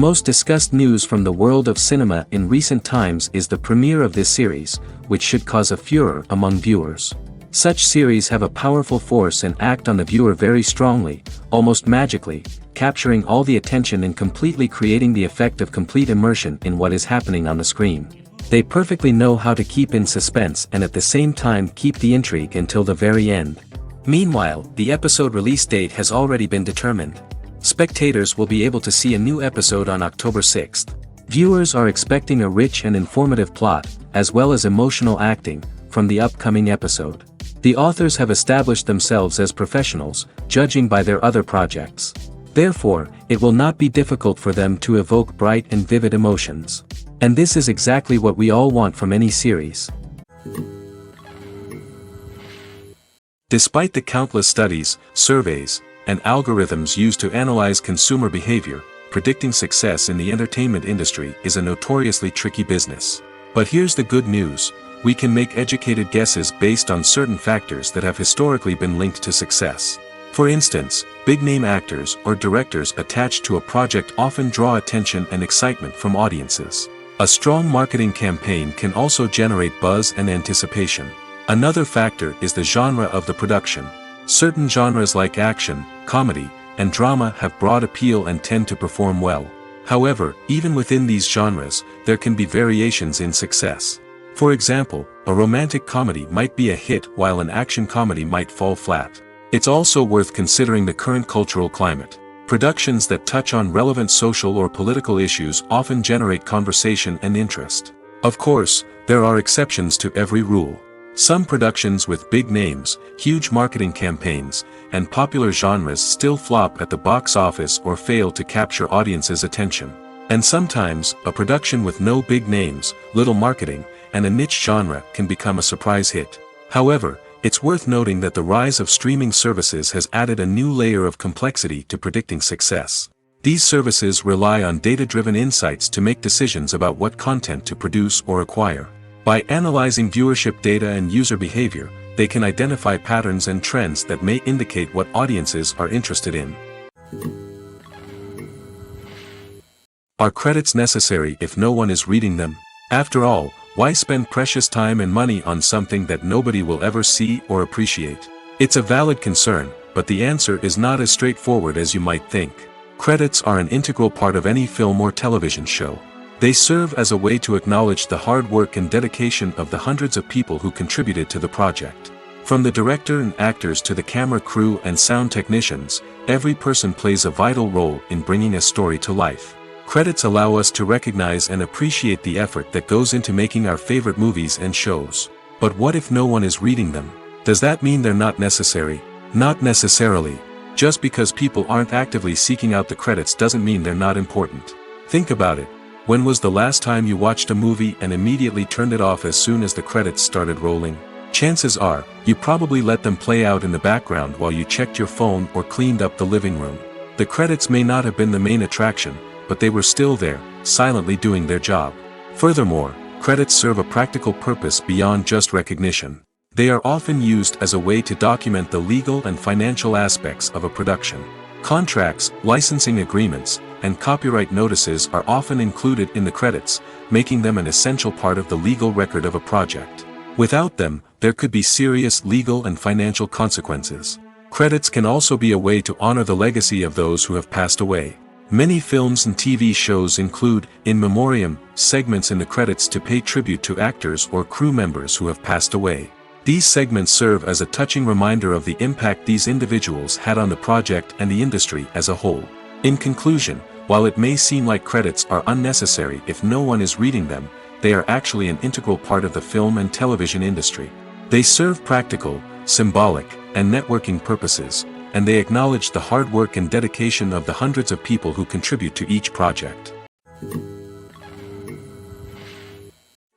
most discussed news from the world of cinema in recent times is the premiere of this series, which should cause a furor among viewers. Such series have a powerful force and act on the viewer very strongly, almost magically, capturing all the attention and completely creating the effect of complete immersion in what is happening on the screen. They perfectly know how to keep in suspense and at the same time keep the intrigue until the very end. Meanwhile, the episode release date has already been determined. Spectators will be able to see a new episode on October 6th. Viewers are expecting a rich and informative plot, as well as emotional acting, from the upcoming episode. The authors have established themselves as professionals, judging by their other projects. Therefore, it will not be difficult for them to evoke bright and vivid emotions. And this is exactly what we all want from any series. Despite the countless studies, surveys, and algorithms used to analyze consumer behavior, predicting success in the entertainment industry is a notoriously tricky business. But here's the good news: we can make educated guesses based on certain factors that have historically been linked to success. For instance, big-name actors or directors attached to a project often draw attention and excitement from audiences. A strong marketing campaign can also generate buzz and anticipation. Another factor is the genre of the production. Certain genres like action, comedy, and drama have broad appeal and tend to perform well. However, even within these genres, there can be variations in success. For example, a romantic comedy might be a hit while an action comedy might fall flat. It's also worth considering the current cultural climate. Productions that touch on relevant social or political issues often generate conversation and interest. Of course, there are exceptions to every rule. Some productions with big names, huge marketing campaigns, and popular genres still flop at the box office or fail to capture audiences' attention. And sometimes, a production with no big names, little marketing, and a niche genre can become a surprise hit. However, it's worth noting that the rise of streaming services has added a new layer of complexity to predicting success. These services rely on data-driven insights to make decisions about what content to produce or acquire. By analyzing viewership data and user behavior, they can identify patterns and trends that may indicate what audiences are interested in. Are credits necessary if no one is reading them? After all, why spend precious time and money on something that nobody will ever see or appreciate? It's a valid concern, but the answer is not as straightforward as you might think. Credits are an integral part of any film or television show. They serve as a way to acknowledge the hard work and dedication of the hundreds of people who contributed to the project. From the director and actors to the camera crew and sound technicians, every person plays a vital role in bringing a story to life. Credits allow us to recognize and appreciate the effort that goes into making our favorite movies and shows. But what if no one is reading them? Does that mean they're not necessary? Not necessarily. Just because people aren't actively seeking out the credits doesn't mean they're not important. Think about it. When was the last time you watched a movie and immediately turned it off as soon as the credits started rolling? Chances are, you probably let them play out in the background while you checked your phone or cleaned up the living room. The credits may not have been the main attraction, but they were still there, silently doing their job. Furthermore, credits serve a practical purpose beyond just recognition. They are often used as a way to document the legal and financial aspects of a production. Contracts, licensing agreements, and copyright notices are often included in the credits, making them an essential part of the legal record of a project. Without them, there could be serious legal and financial consequences. Credits can also be a way to honor the legacy of those who have passed away. Many films and TV shows include, in memoriam, segments in the credits to pay tribute to actors or crew members who have passed away. These segments serve as a touching reminder of the impact these individuals had on the project and the industry as a whole. In conclusion, while it may seem like credits are unnecessary if no one is reading them, they are actually an integral part of the film and television industry. They serve practical, symbolic, and networking purposes, and they acknowledge the hard work and dedication of the hundreds of people who contribute to each project.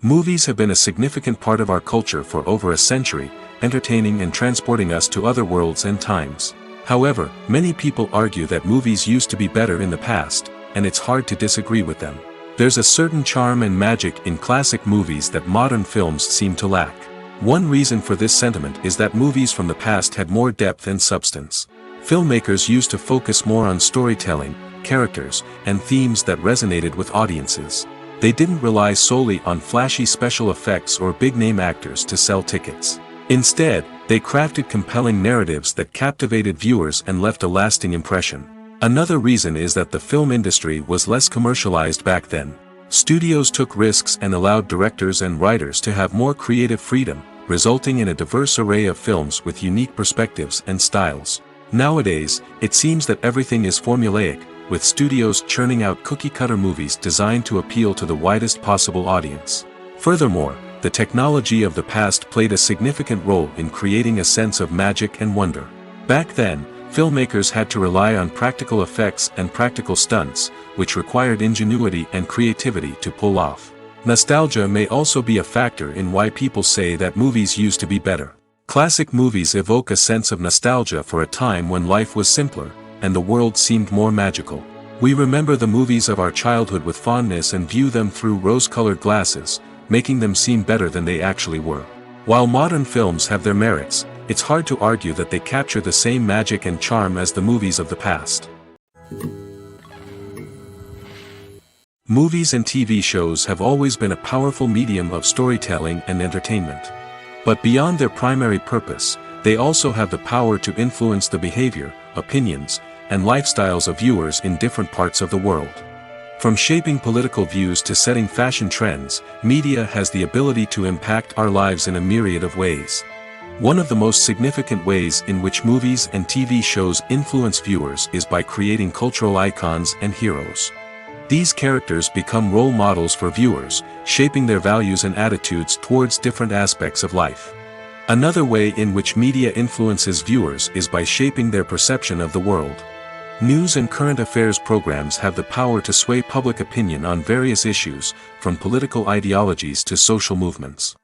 Movies have been a significant part of our culture for over a century, entertaining and transporting us to other worlds and times. However, many people argue that movies used to be better in the past, and it's hard to disagree with them. There's a certain charm and magic in classic movies that modern films seem to lack. One reason for this sentiment is that movies from the past had more depth and substance. Filmmakers used to focus more on storytelling, characters, and themes that resonated with audiences. They didn't rely solely on flashy special effects or big-name actors to sell tickets. Instead, they crafted compelling narratives that captivated viewers and left a lasting impression. Another reason is that the film industry was less commercialized back then. Studios took risks and allowed directors and writers to have more creative freedom, resulting in a diverse array of films with unique perspectives and styles. Nowadays, it seems that everything is formulaic, with studios churning out cookie-cutter movies designed to appeal to the widest possible audience. Furthermore, the technology of the past played a significant role in creating a sense of magic and wonder. Back then, filmmakers had to rely on practical effects and practical stunts, which required ingenuity and creativity to pull off. Nostalgia may also be a factor in why people say that movies used to be better. Classic movies evoke a sense of nostalgia for a time when life was simpler, and the world seemed more magical. We remember the movies of our childhood with fondness and view them through rose-colored glasses, making them seem better than they actually were. While modern films have their merits, it's hard to argue that they capture the same magic and charm as the movies of the past. Movies and TV shows have always been a powerful medium of storytelling and entertainment. But beyond their primary purpose, they also have the power to influence the behavior, opinions, and lifestyles of viewers in different parts of the world. From shaping political views to setting fashion trends, media has the ability to impact our lives in a myriad of ways. One of the most significant ways in which movies and TV shows influence viewers is by creating cultural icons and heroes. These characters become role models for viewers, shaping their values and attitudes towards different aspects of life. Another way in which media influences viewers is by shaping their perception of the world. News and current affairs programs have the power to sway public opinion on various issues, from political ideologies to social movements.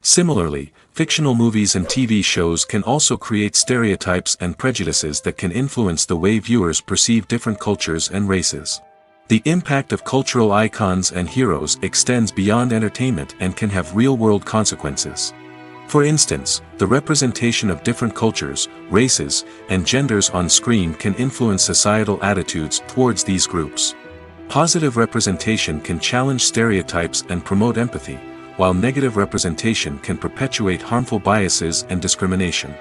Similarly, fictional movies and TV shows can also create stereotypes and prejudices that can influence the way viewers perceive different cultures and races. The impact of cultural icons and heroes extends beyond entertainment and can have real-world consequences. For instance, the representation of different cultures, races, and genders on screen can influence societal attitudes towards these groups. Positive representation can challenge stereotypes and promote empathy, while negative representation can perpetuate harmful biases and discrimination.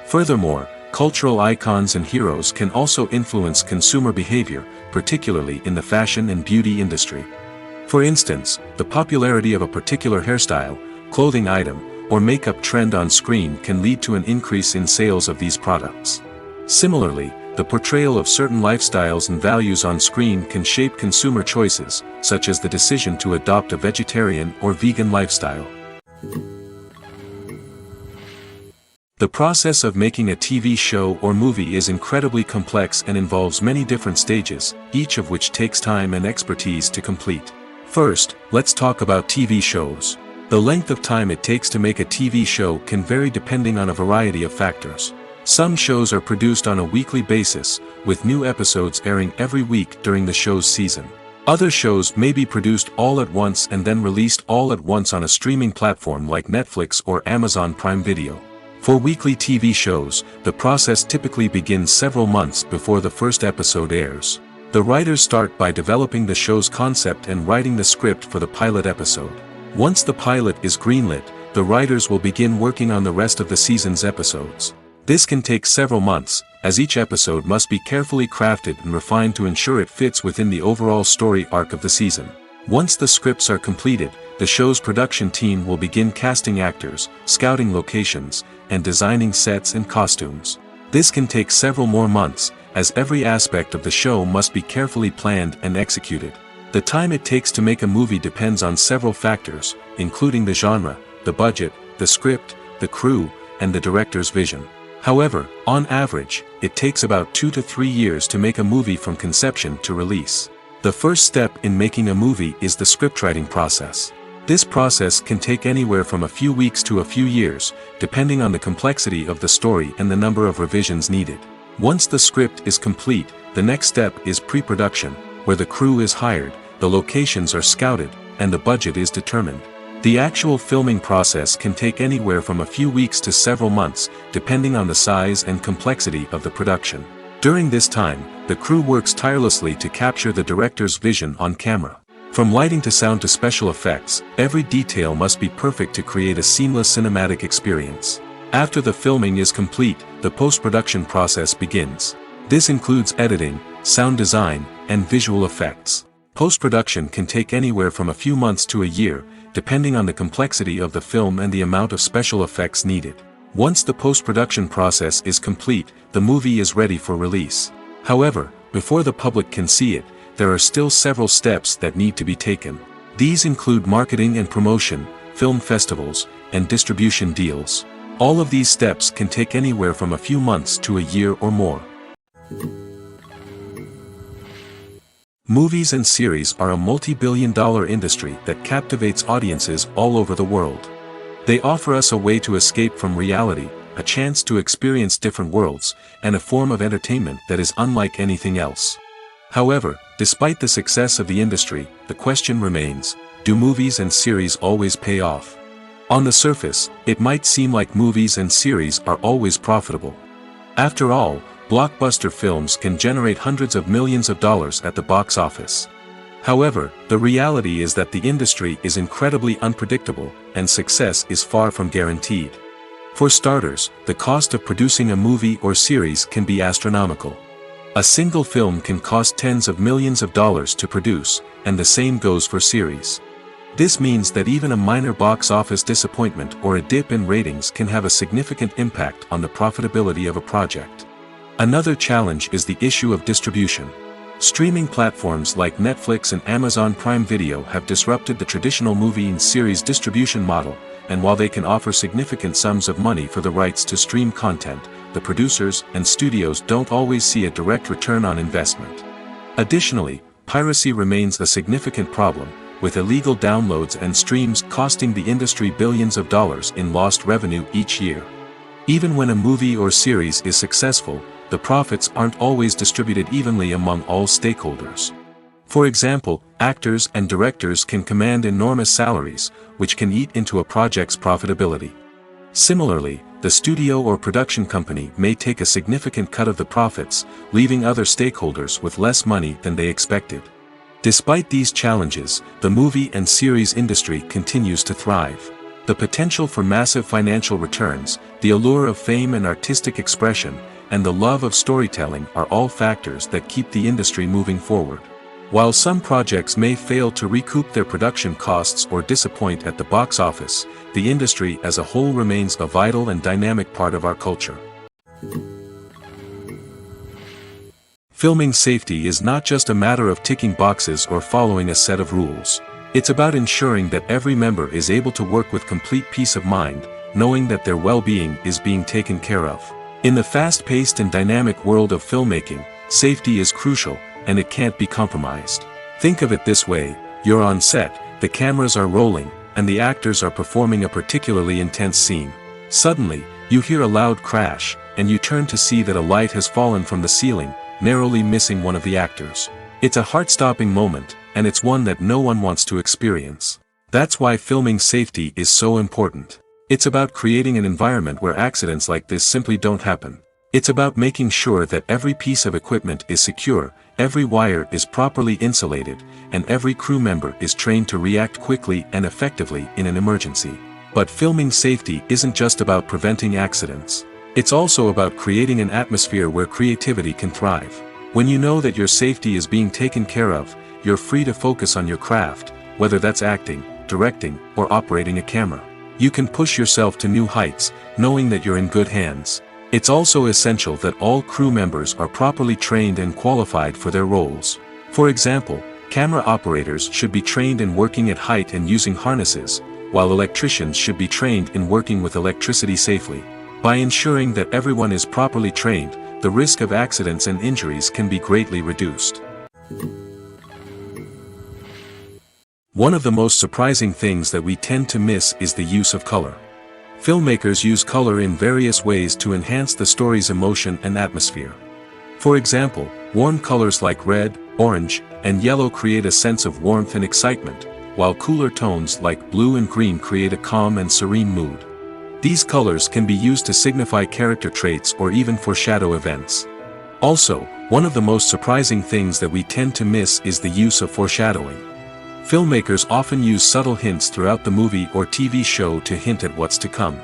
Furthermore, cultural icons and heroes can also influence consumer behavior, particularly in the fashion and beauty industry. For instance, the popularity of a particular hairstyle, clothing item, or makeup trend on screen can lead to an increase in sales of these products. Similarly, the portrayal of certain lifestyles and values on screen can shape consumer choices, such as the decision to adopt a vegetarian or vegan lifestyle. The process of making a TV show or movie is incredibly complex and involves many different stages, each of which takes time and expertise to complete. First, let's talk about TV shows. The length of time it takes to make a TV show can vary depending on a variety of factors. Some shows are produced on a weekly basis, with new episodes airing every week during the show's season. Other shows may be produced all at once and then released all at once on a streaming platform like Netflix or Amazon Prime Video. For weekly TV shows, the process typically begins several months before the first episode airs. The writers start by developing the show's concept and writing the script for the pilot episode. Once the pilot is greenlit, the writers will begin working on the rest of the season's episodes. This can take several months, as each episode must be carefully crafted and refined to ensure it fits within the overall story arc of the season. Once the scripts are completed, the show's production team will begin casting actors, scouting locations, and designing sets and costumes. This can take several more months, as every aspect of the show must be carefully planned and executed. The time it takes to make a movie depends on several factors, including the genre, the budget, the script, the crew, and the director's vision. However, on average, it takes about 2 to 3 years to make a movie from conception to release. The first step in making a movie is the scriptwriting process. This process can take anywhere from a few weeks to a few years, depending on the complexity of the story and the number of revisions needed. Once the script is complete, the next step is pre-production, where the crew is hired, the locations are scouted, and the budget is determined. The actual filming process can take anywhere from a few weeks to several months, depending on the size and complexity of the production. During this time, the crew works tirelessly to capture the director's vision on camera. From lighting to sound to special effects, every detail must be perfect to create a seamless cinematic experience. After the filming is complete, the post-production process begins. This includes editing, sound design, and visual effects. Post-production can take anywhere from a few months to a year, depending on the complexity of the film and the amount of special effects needed. Once the post-production process is complete, the movie is ready for release. However, before the public can see it, there are still several steps that need to be taken. These include marketing and promotion, film festivals, and distribution deals. All of these steps can take anywhere from a few months to a year or more. Movies and series are a multi-billion-dollar industry that captivates audiences all over the world. They offer us a way to escape from reality, a chance to experience different worlds, and a form of entertainment that is unlike anything else. However, despite the success of the industry, the question remains, do movies and series always pay off? On the surface, it might seem like movies and series are always profitable. After all, blockbuster films can generate hundreds of millions of dollars at the box office. However, the reality is that the industry is incredibly unpredictable, and success is far from guaranteed. For starters, the cost of producing a movie or series can be astronomical. A single film can cost tens of millions of dollars to produce, and the same goes for series. This means that even a minor box office disappointment or a dip in ratings can have a significant impact on the profitability of a project. Another challenge is the issue of distribution. Streaming platforms like Netflix and Amazon Prime Video have disrupted the traditional movie and series distribution model, and while they can offer significant sums of money for the rights to stream content, the producers and studios don't always see a direct return on investment. Additionally, piracy remains a significant problem, with illegal downloads and streams costing the industry billions of dollars in lost revenue each year. Even when a movie or series is successful, the profits aren't always distributed evenly among all stakeholders. For example, actors and directors can command enormous salaries, which can eat into a project's profitability. Similarly, the studio or production company may take a significant cut of the profits, leaving other stakeholders with less money than they expected. Despite these challenges, the movie and series industry continues to thrive. The potential for massive financial returns, the allure of fame and artistic expression, and the love of storytelling are all factors that keep the industry moving forward. While some projects may fail to recoup their production costs or disappoint at the box office, the industry as a whole remains a vital and dynamic part of our culture. Filming safety is not just a matter of ticking boxes or following a set of rules. It's about ensuring that every member is able to work with complete peace of mind, knowing that their well-being is being taken care of. In the fast-paced and dynamic world of filmmaking, safety is crucial, and it can't be compromised. Think of it this way: you're on set, the cameras are rolling, and the actors are performing a particularly intense scene. Suddenly, you hear a loud crash, and you turn to see that a light has fallen from the ceiling, narrowly missing one of the actors. It's a heart-stopping moment, and it's one that no one wants to experience. That's why filming safety is so important. It's about creating an environment where accidents like this simply don't happen. It's about making sure that every piece of equipment is secure, every wire is properly insulated, and every crew member is trained to react quickly and effectively in an emergency. But filming safety isn't just about preventing accidents. It's also about creating an atmosphere where creativity can thrive. When you know that your safety is being taken care of, you're free to focus on your craft, whether that's acting, directing, or operating a camera. You can push yourself to new heights, knowing that you're in good hands. It's also essential that all crew members are properly trained and qualified for their roles. For example, camera operators should be trained in working at height and using harnesses, while electricians should be trained in working with electricity safely. By ensuring that everyone is properly trained, the risk of accidents and injuries can be greatly reduced. One of the most surprising things that we tend to miss is the use of color. Filmmakers use color in various ways to enhance the story's emotion and atmosphere. For example, warm colors like red, orange, and yellow create a sense of warmth and excitement, while cooler tones like blue and green create a calm and serene mood. These colors can be used to signify character traits or even foreshadow events. Also, one of the most surprising things that we tend to miss is the use of foreshadowing. Filmmakers often use subtle hints throughout the movie or TV show to hint at what's to come.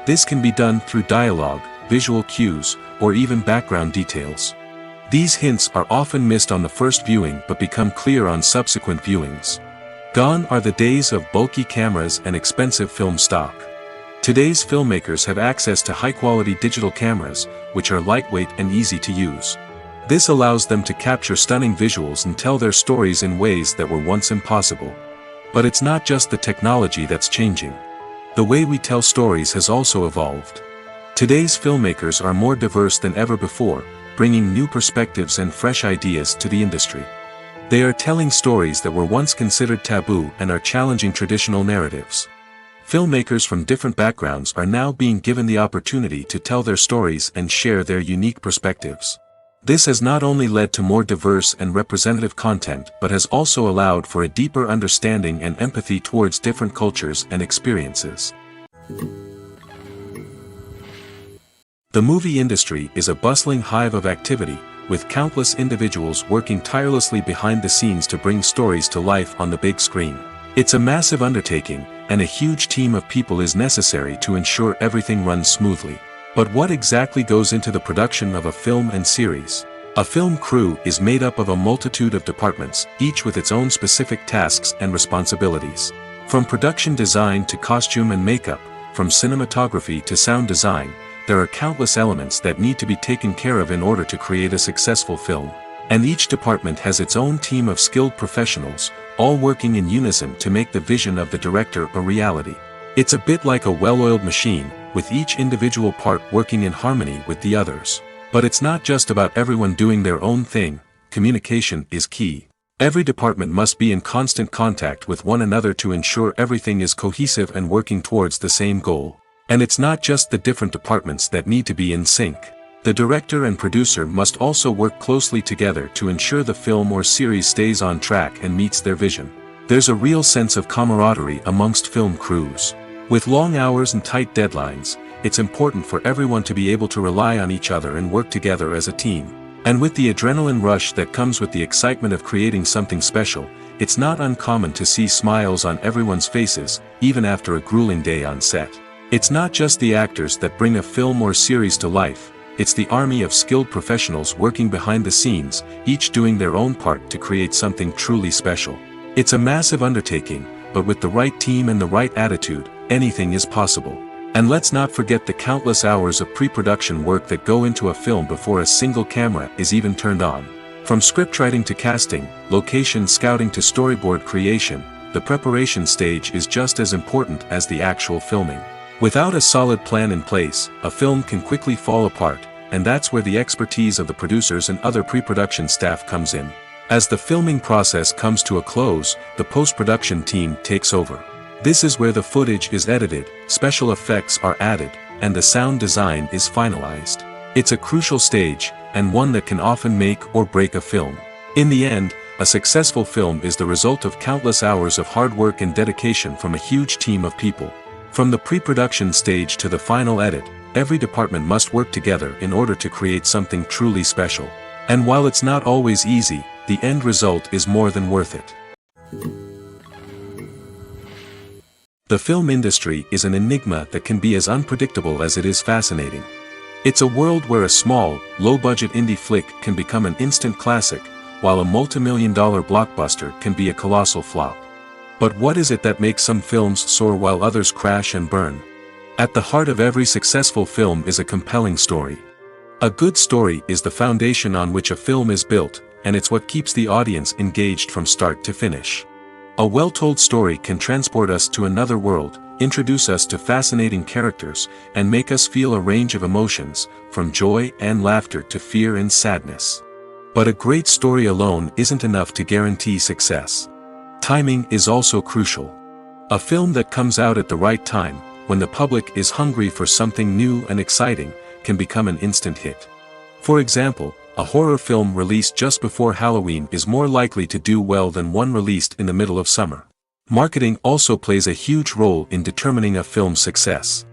This can be done through dialogue, visual cues, or even background details. These hints are often missed on the first viewing but become clear on subsequent viewings. Gone are the days of bulky cameras and expensive film stock. Today's filmmakers have access to high-quality digital cameras, which are lightweight and easy to use. This allows them to capture stunning visuals and tell their stories in ways that were once impossible. But it's not just the technology that's changing. The way we tell stories has also evolved. Today's filmmakers are more diverse than ever before, bringing new perspectives and fresh ideas to the industry. They are telling stories that were once considered taboo and are challenging traditional narratives. Filmmakers from different backgrounds are now being given the opportunity to tell their stories and share their unique perspectives. This has not only led to more diverse and representative content but has also allowed for a deeper understanding and empathy towards different cultures and experiences. The movie industry is a bustling hive of activity, with countless individuals working tirelessly behind the scenes to bring stories to life on the big screen. It's a massive undertaking, and a huge team of people is necessary to ensure everything runs smoothly. But what exactly goes into the production of a film and series? A film crew is made up of a multitude of departments, each with its own specific tasks and responsibilities. From production design to costume and makeup, from cinematography to sound design, there are countless elements that need to be taken care of in order to create a successful film. And each department has its own team of skilled professionals, all working in unison to make the vision of the director a reality. It's a bit like a well-oiled machine, with each individual part working in harmony with the others. But it's not just about everyone doing their own thing. Communication is key. Every department must be in constant contact with one another to ensure everything is cohesive and working towards the same goal. And it's not just the different departments that need to be in sync. The director and producer must also work closely together to ensure the film or series stays on track and meets their vision. There's a real sense of camaraderie amongst film crews. With long hours and tight deadlines, it's important for everyone to be able to rely on each other and work together as a team. And with the adrenaline rush that comes with the excitement of creating something special, it's not uncommon to see smiles on everyone's faces, even after a grueling day on set. It's not just the actors that bring a film or series to life, it's the army of skilled professionals working behind the scenes, each doing their own part to create something truly special. It's a massive undertaking, but with the right team and the right attitude, anything is possible. And let's not forget the countless hours of pre-production work that go into a film before a single camera is even turned on. From scriptwriting to casting, location scouting to storyboard creation, the preparation stage is just as important as the actual filming. Without a solid plan in place, a film can quickly fall apart, and that's where the expertise of the producers and other pre-production staff comes in. As the filming process comes to a close, the post-production team takes over. This is where the footage is edited, special effects are added, and the sound design is finalized. It's a crucial stage, and one that can often make or break a film. In the end, a successful film is the result of countless hours of hard work and dedication from a huge team of people. From the pre-production stage to the final edit, every department must work together in order to create something truly special. And while it's not always easy, the end result is more than worth it. The film industry is an enigma that can be as unpredictable as it is fascinating. It's a world where a small, low-budget indie flick can become an instant classic, while a multi-million-dollar blockbuster can be a colossal flop. But what is it that makes some films soar while others crash and burn? At the heart of every successful film is a compelling story. A good story is the foundation on which a film is built, and it's what keeps the audience engaged from start to finish. A well-told story can transport us to another world, introduce us to fascinating characters, and make us feel a range of emotions, from joy and laughter to fear and sadness. But a great story alone isn't enough to guarantee success. Timing is also crucial. A film that comes out at the right time, when the public is hungry for something new and exciting, can become an instant hit. For example, a horror film released just before Halloween is more likely to do well than one released in the middle of summer. Marketing also plays a huge role in determining a film's success.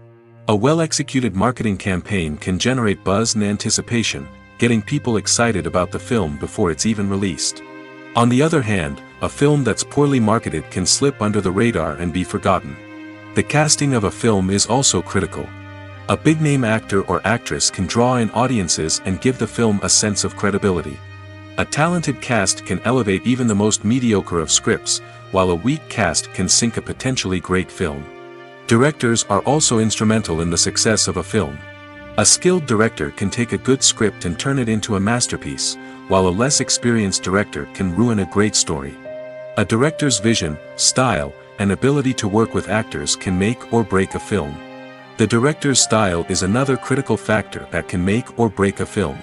A well-executed marketing campaign can generate buzz and anticipation, getting people excited about the film before it's even released. On the other hand, a film that's poorly marketed can slip under the radar and be forgotten. The casting of a film is also critical. A big-name actor or actress can draw in audiences and give the film a sense of credibility. A talented cast can elevate even the most mediocre of scripts, while a weak cast can sink a potentially great film. Directors are also instrumental in the success of a film. A skilled director can take a good script and turn it into a masterpiece, while a less experienced director can ruin a great story. A director's vision, style, and ability to work with actors can make or break a film. The director's style is another critical factor that can make or break a film.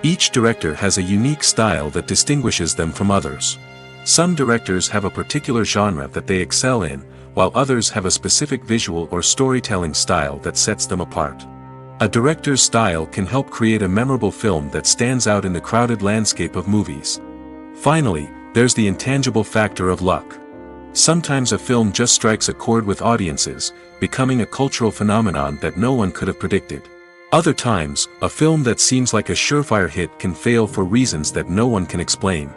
Each director has a unique style that distinguishes them from others. Some directors have a particular genre that they excel in, while others have a specific visual or storytelling style that sets them apart. A director's style can help create a memorable film that stands out in the crowded landscape of movies. Finally, there's the intangible factor of luck. Sometimes a film just strikes a chord with audiences, becoming a cultural phenomenon that no one could have predicted. Other times, a film that seems like a surefire hit can fail for reasons that no one can explain.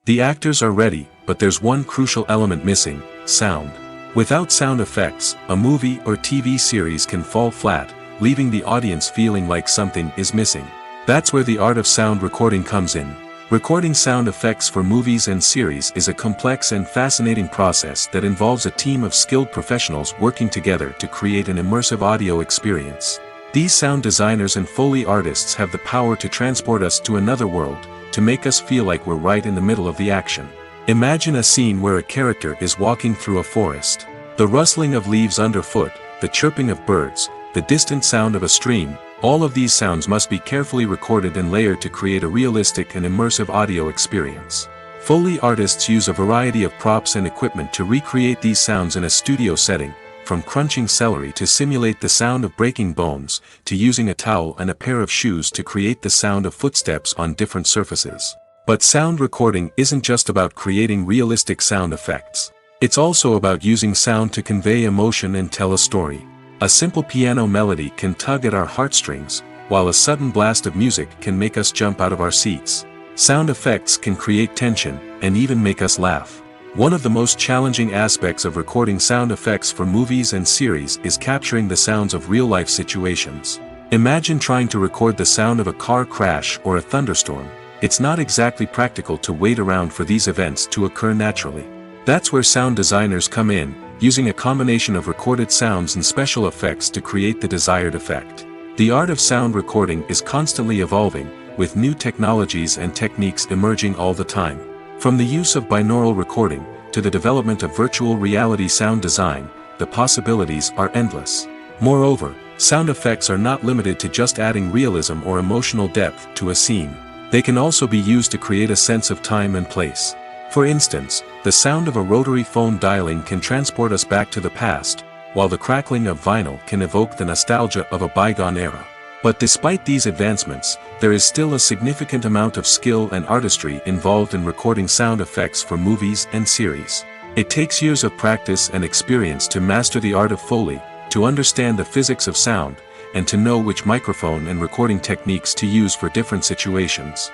The actors are ready, but there's one crucial element missing: sound. Without sound effects, a movie or TV series can fall flat, leaving the audience feeling like something is missing. That's where the art of sound recording comes in. Recording sound effects for movies and series is a complex and fascinating process that involves a team of skilled professionals working together to create an immersive audio experience. These sound designers and Foley artists have the power to transport us to another world, to make us feel like we're right in the middle of the action. Imagine a scene where a character is walking through a forest. The rustling of leaves underfoot, the chirping of birds, the distant sound of a stream, all of these sounds must be carefully recorded and layered to create a realistic and immersive audio experience. Foley artists use a variety of props and equipment to recreate these sounds in a studio setting, from crunching celery to simulate the sound of breaking bones, to using a towel and a pair of shoes to create the sound of footsteps on different surfaces. But sound recording isn't just about creating realistic sound effects. It's also about using sound to convey emotion and tell a story. A simple piano melody can tug at our heartstrings, while a sudden blast of music can make us jump out of our seats. Sound effects can create tension, and even make us laugh. One of the most challenging aspects of recording sound effects for movies and series is capturing the sounds of real-life situations. Imagine trying to record the sound of a car crash or a thunderstorm. It's not exactly practical to wait around for these events to occur naturally. That's where sound designers come in, using a combination of recorded sounds and special effects to create the desired effect. The art of sound recording is constantly evolving, with new technologies and techniques emerging all the time. From the use of binaural recording, to the development of virtual reality sound design, the possibilities are endless. Moreover, sound effects are not limited to just adding realism or emotional depth to a scene. They can also be used to create a sense of time and place. For instance, the sound of a rotary phone dialing can transport us back to the past, while the crackling of vinyl can evoke the nostalgia of a bygone era. But despite these advancements, there is still a significant amount of skill and artistry involved in recording sound effects for movies and series. It takes years of practice and experience to master the art of Foley, to understand the physics of sound, and to know which microphone and recording techniques to use for different situations.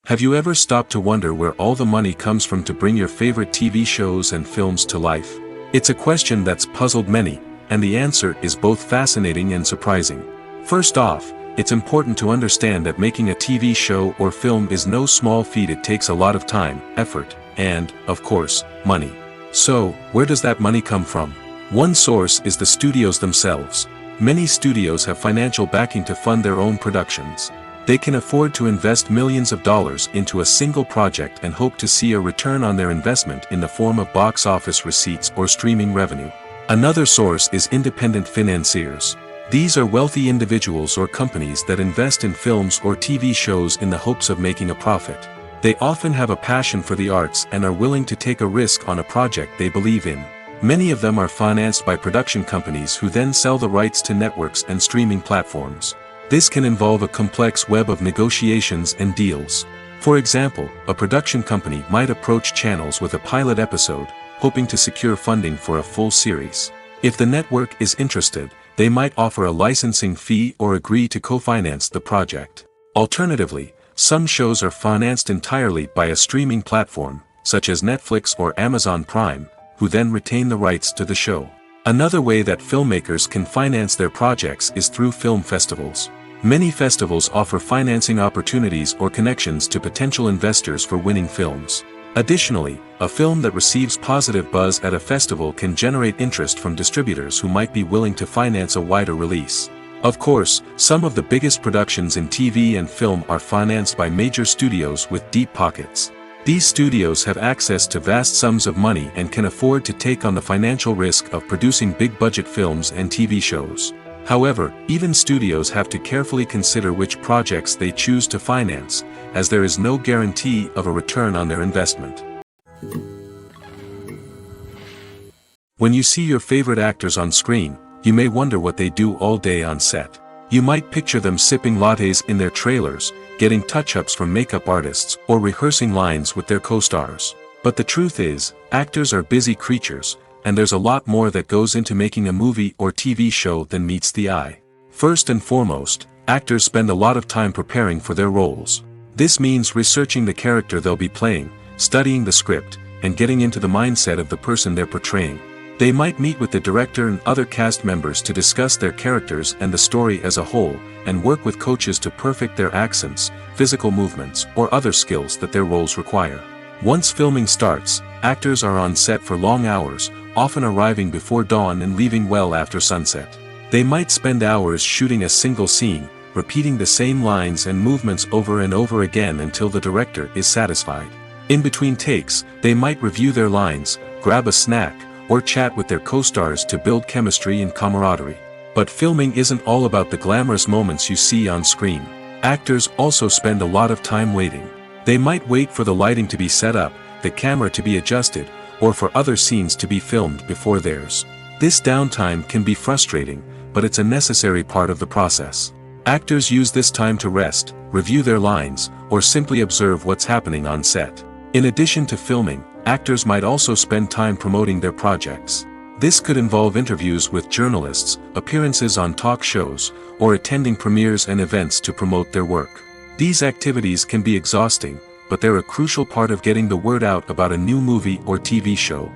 Have you ever stopped to wonder where all the money comes from to bring your favorite TV shows and films to life? It's a question that's puzzled many, and the answer is both fascinating and surprising. First off, it's important to understand that making a TV show or film is no small feat. It takes a lot of time, effort, and, of course, money. So, where does that money come from? One source is the studios themselves. Many studios have financial backing to fund their own productions. They can afford to invest millions of dollars into a single project and hope to see a return on their investment in the form of box office receipts or streaming revenue. Another source is independent financiers. These are wealthy individuals or companies that invest in films or TV shows in the hopes of making a profit. They often have a passion for the arts and are willing to take a risk on a project they believe in. Many of them are financed by production companies who then sell the rights to networks and streaming platforms. This can involve a complex web of negotiations and deals. For example, a production company might approach channels with a pilot episode, hoping to secure funding for a full series. If the network is interested, they might offer a licensing fee or agree to co-finance the project. Alternatively, some shows are financed entirely by a streaming platform, such as Netflix or Amazon Prime, who then retain the rights to the show. Another way that filmmakers can finance their projects is through film festivals. Many festivals offer financing opportunities or connections to potential investors for winning films. Additionally, a film that receives positive buzz at a festival can generate interest from distributors who might be willing to finance a wider release. Of course, some of the biggest productions in TV and film are financed by major studios with deep pockets. These studios have access to vast sums of money and can afford to take on the financial risk of producing big-budget films and TV shows. However, even studios have to carefully consider which projects they choose to finance, as there is no guarantee of a return on their investment. When you see your favorite actors on screen, you may wonder what they do all day on set. You might picture them sipping lattes in their trailers, getting touch-ups from makeup artists, or rehearsing lines with their co-stars. But the truth is, actors are busy creatures, and there's a lot more that goes into making a movie or TV show than meets the eye. First and foremost, actors spend a lot of time preparing for their roles. This means researching the character they'll be playing, studying the script, and getting into the mindset of the person they're portraying. They might meet with the director and other cast members to discuss their characters and the story as a whole, and work with coaches to perfect their accents, physical movements, or other skills that their roles require. Once filming starts, actors are on set for long hours, often arriving before dawn and leaving well after sunset. They might spend hours shooting a single scene, repeating the same lines and movements over and over again until the director is satisfied. In between takes, they might review their lines, grab a snack, or chat with their co-stars to build chemistry and camaraderie. But filming isn't all about the glamorous moments you see on screen. Actors also spend a lot of time waiting. They might wait for the lighting to be set up, the camera to be adjusted, or for other scenes to be filmed before theirs. This downtime can be frustrating, but it's a necessary part of the process. Actors use this time to rest, review their lines, or simply observe what's happening on set. In addition to filming, actors might also spend time promoting their projects. This could involve interviews with journalists, appearances on talk shows, or attending premieres and events to promote their work. These activities can be exhausting, but they're a crucial part of getting the word out about a new movie or TV show.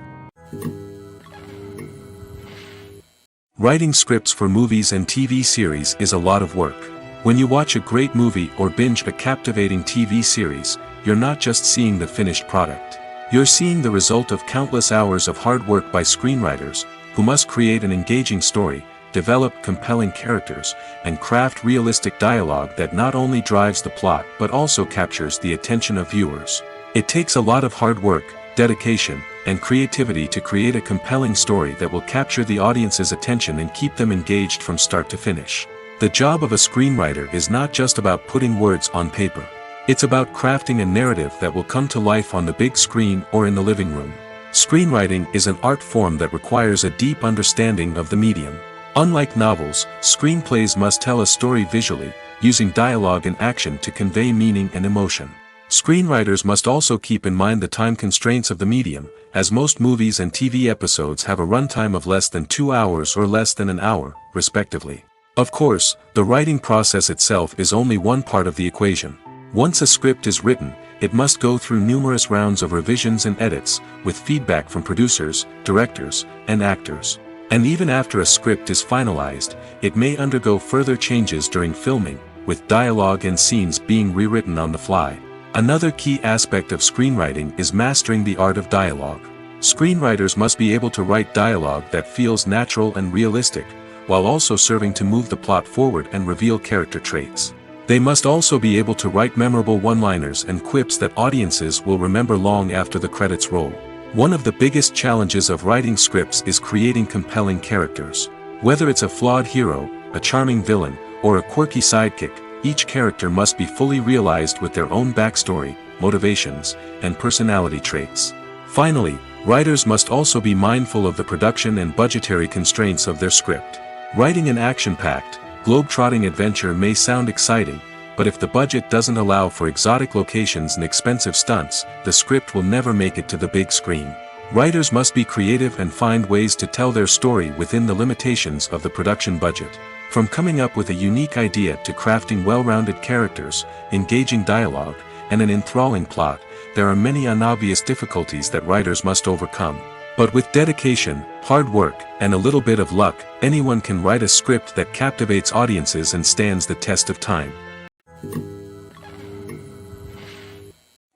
Writing scripts for movies and TV series is a lot of work. When you watch a great movie or binge a captivating TV series, you're not just seeing the finished product. You're seeing the result of countless hours of hard work by screenwriters, who must create an engaging story, develop compelling characters, and craft realistic dialogue that not only drives the plot but also captures the attention of viewers. It takes a lot of hard work, dedication, and creativity to create a compelling story that will capture the audience's attention and keep them engaged from start to finish. The job of a screenwriter is not just about putting words on paper. It's about crafting a narrative that will come to life on the big screen or in the living room. Screenwriting is an art form that requires a deep understanding of the medium. Unlike novels, screenplays must tell a story visually, using dialogue and action to convey meaning and emotion. Screenwriters must also keep in mind the time constraints of the medium, as most movies and TV episodes have a runtime of less than 2 hours or less than an hour, respectively. Of course, the writing process itself is only one part of the equation. Once a script is written, it must go through numerous rounds of revisions and edits, with feedback from producers, directors, and actors. And even after a script is finalized, it may undergo further changes during filming, with dialogue and scenes being rewritten on the fly. Another key aspect of screenwriting is mastering the art of dialogue. Screenwriters must be able to write dialogue that feels natural and realistic, while also serving to move the plot forward and reveal character traits. They must also be able to write memorable one-liners and quips that audiences will remember long after the credits roll. One of the biggest challenges of writing scripts is creating compelling characters. Whether it's a flawed hero, a charming villain, or a quirky sidekick, each character must be fully realized with their own backstory, motivations, and personality traits. Finally, writers must also be mindful of the production and budgetary constraints of their script. Writing an action-packed, globe-trotting adventure may sound exciting, but if the budget doesn't allow for exotic locations and expensive stunts, the script will never make it to the big screen. Writers must be creative and find ways to tell their story within the limitations of the production budget. From coming up with a unique idea to crafting well-rounded characters, engaging dialogue, and an enthralling plot, there are many unobvious difficulties that writers must overcome. But with dedication, hard work, and a little bit of luck, anyone can write a script that captivates audiences and stands the test of time.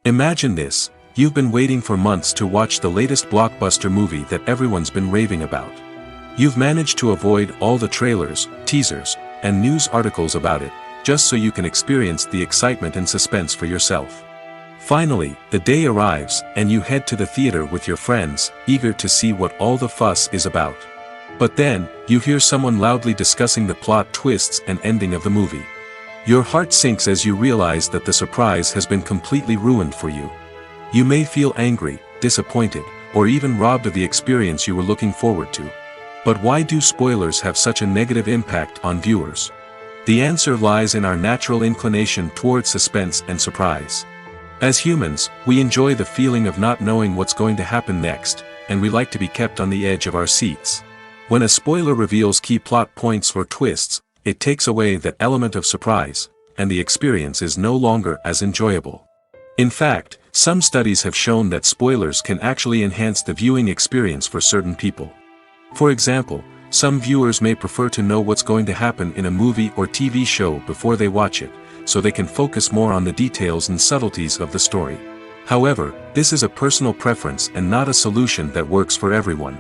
Imagine this: you've been waiting for months to watch the latest blockbuster movie that everyone's been raving about. You've managed to avoid all the trailers, teasers, and news articles about it, just so you can experience the excitement and suspense for yourself. Finally, the day arrives, and you head to the theater with your friends, eager to see what all the fuss is about. But then, you hear someone loudly discussing the plot twists and ending of the movie. Your heart sinks as you realize that the surprise has been completely ruined for you. You may feel angry, disappointed, or even robbed of the experience you were looking forward to. But why do spoilers have such a negative impact on viewers? The answer lies in our natural inclination towards suspense and surprise. As humans, we enjoy the feeling of not knowing what's going to happen next, and we like to be kept on the edge of our seats. When a spoiler reveals key plot points or twists, it takes away that element of surprise, and the experience is no longer as enjoyable. In fact, some studies have shown that spoilers can actually enhance the viewing experience for certain people. For example, some viewers may prefer to know what's going to happen in a movie or TV show before they watch it, so they can focus more on the details and subtleties of the story. However, this is a personal preference and not a solution that works for everyone.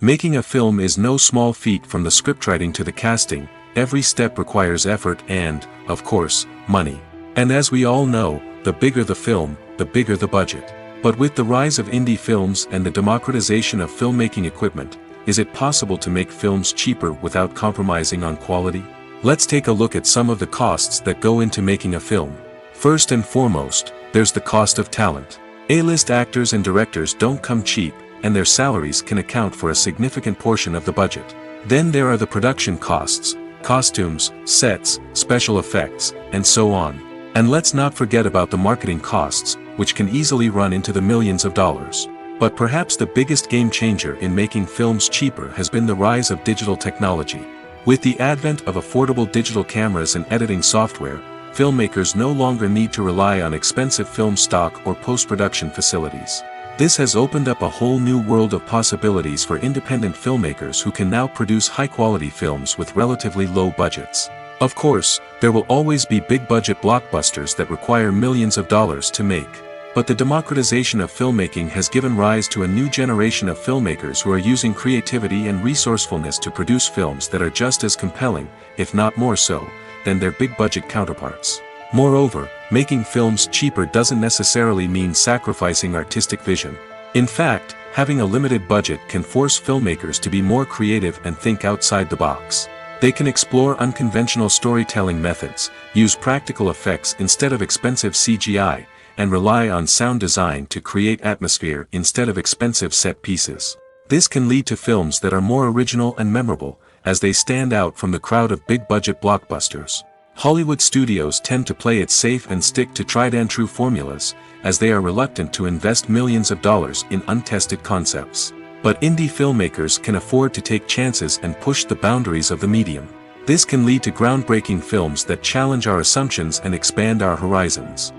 Making a film is no small feat. From the scriptwriting to the casting, every step requires effort and, of course, money. And as we all know, the bigger the film, the bigger the budget. But with the rise of indie films and the democratization of filmmaking equipment, is it possible to make films cheaper without compromising on quality? Let's take a look at some of the costs that go into making a film. First and foremost, there's the cost of talent. A-list actors and directors don't come cheap, and their salaries can account for a significant portion of the budget. Then there are the production costs, costumes, sets, special effects, and so on. And let's not forget about the marketing costs, which can easily run into the millions of dollars. But perhaps the biggest game changer in making films cheaper has been the rise of digital technology. With the advent of affordable digital cameras and editing software, filmmakers no longer need to rely on expensive film stock or post-production facilities. This has opened up a whole new world of possibilities for independent filmmakers who can now produce high-quality films with relatively low budgets. Of course, there will always be big-budget blockbusters that require millions of dollars to make. But the democratization of filmmaking has given rise to a new generation of filmmakers who are using creativity and resourcefulness to produce films that are just as compelling, if not more so, than their big-budget counterparts. Moreover, making films cheaper doesn't necessarily mean sacrificing artistic vision. In fact, having a limited budget can force filmmakers to be more creative and think outside the box. They can explore unconventional storytelling methods, use practical effects instead of expensive CGI, and rely on sound design to create atmosphere instead of expensive set pieces. This can lead to films that are more original and memorable, as they stand out from the crowd of big-budget blockbusters. Hollywood studios tend to play it safe and stick to tried-and-true formulas, as they are reluctant to invest millions of dollars in untested concepts. But indie filmmakers can afford to take chances and push the boundaries of the medium. This can lead to groundbreaking films that challenge our assumptions and expand our horizons.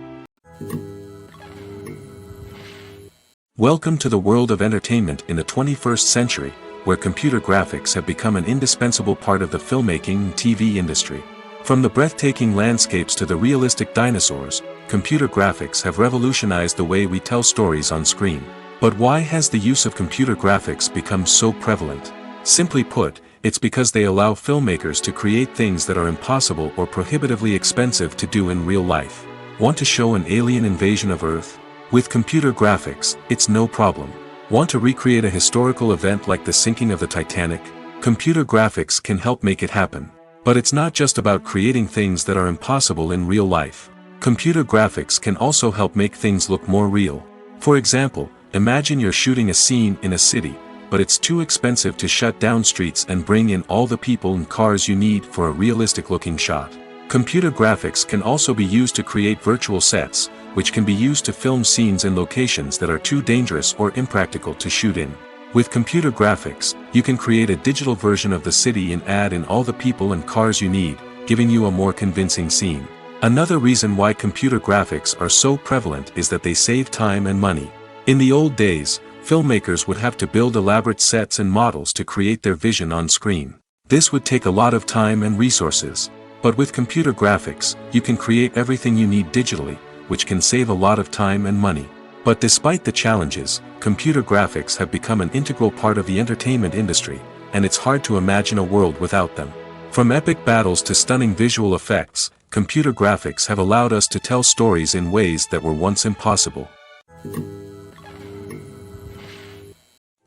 Welcome to the world of entertainment in the 21st century, where computer graphics have become an indispensable part of the filmmaking and TV industry. From the breathtaking landscapes to the realistic dinosaurs, computer graphics have revolutionized the way we tell stories on screen. But why has the use of computer graphics become so prevalent? Simply put, it's because they allow filmmakers to create things that are impossible or prohibitively expensive to do in real life. Want to show an alien invasion of Earth? With computer graphics, it's no problem. Want to recreate a historical event like the sinking of the Titanic? Computer graphics can help make it happen. But it's not just about creating things that are impossible in real life. Computer graphics can also help make things look more real. For example, imagine you're shooting a scene in a city, but it's too expensive to shut down streets and bring in all the people and cars you need for a realistic-looking shot. Computer graphics can also be used to create virtual sets, which can be used to film scenes in locations that are too dangerous or impractical to shoot in. With computer graphics, you can create a digital version of the city and add in all the people and cars you need, giving you a more convincing scene. Another reason why computer graphics are so prevalent is that they save time and money. In the old days, filmmakers would have to build elaborate sets and models to create their vision on screen. This would take a lot of time and resources. But with computer graphics, you can create everything you need digitally, which can save a lot of time and money. But despite the challenges, computer graphics have become an integral part of the entertainment industry, and it's hard to imagine a world without them. From epic battles to stunning visual effects, computer graphics have allowed us to tell stories in ways that were once impossible.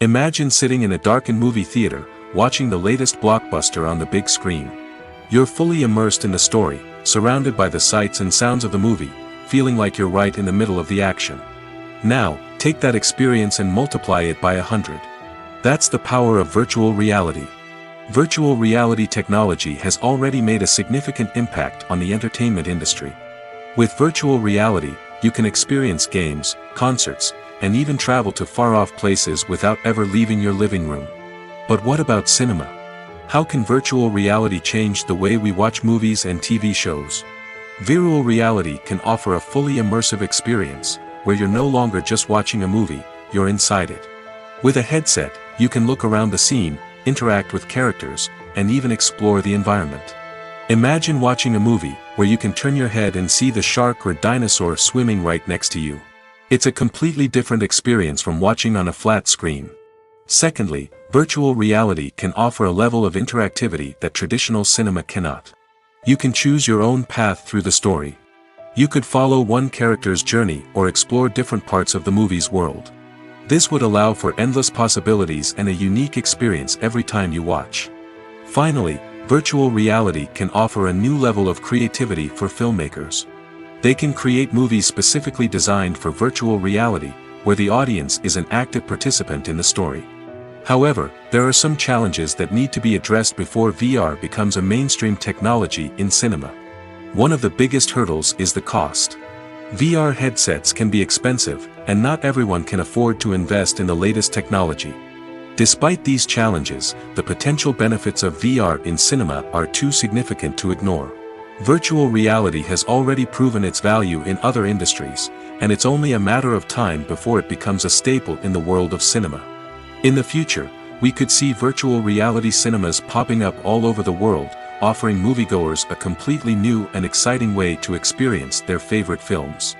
Imagine sitting in a darkened movie theater, watching the latest blockbuster on the big screen. You're fully immersed in the story, surrounded by the sights and sounds of the movie, feeling like you're right in the middle of the action. Now, take that experience and multiply it by 100. That's the power of virtual reality. Virtual reality technology has already made a significant impact on the entertainment industry. With virtual reality, you can experience games, concerts, and even travel to far-off places without ever leaving your living room. But what about cinema? How can virtual reality change the way we watch movies and TV shows? Virtual reality can offer a fully immersive experience, where you're no longer just watching a movie, you're inside it. With a headset, you can look around the scene, interact with characters, and even explore the environment. Imagine watching a movie, where you can turn your head and see the shark or dinosaur swimming right next to you. It's a completely different experience from watching on a flat screen. Secondly, virtual reality can offer a level of interactivity that traditional cinema cannot. You can choose your own path through the story. You could follow one character's journey or explore different parts of the movie's world. This would allow for endless possibilities and a unique experience every time you watch. Finally, virtual reality can offer a new level of creativity for filmmakers. They can create movies specifically designed for virtual reality, where the audience is an active participant in the story. However, there are some challenges that need to be addressed before VR becomes a mainstream technology in cinema. One of the biggest hurdles is the cost. VR headsets can be expensive, and not everyone can afford to invest in the latest technology. Despite these challenges, the potential benefits of VR in cinema are too significant to ignore. Virtual reality has already proven its value in other industries, and it's only a matter of time before it becomes a staple in the world of cinema. In the future, we could see virtual reality cinemas popping up all over the world, offering moviegoers a completely new and exciting way to experience their favorite films.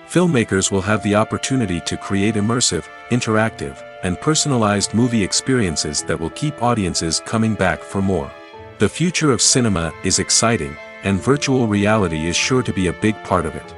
Filmmakers will have the opportunity to create immersive, interactive, and personalized movie experiences that will keep audiences coming back for more. The future of cinema is exciting, and virtual reality is sure to be a big part of it.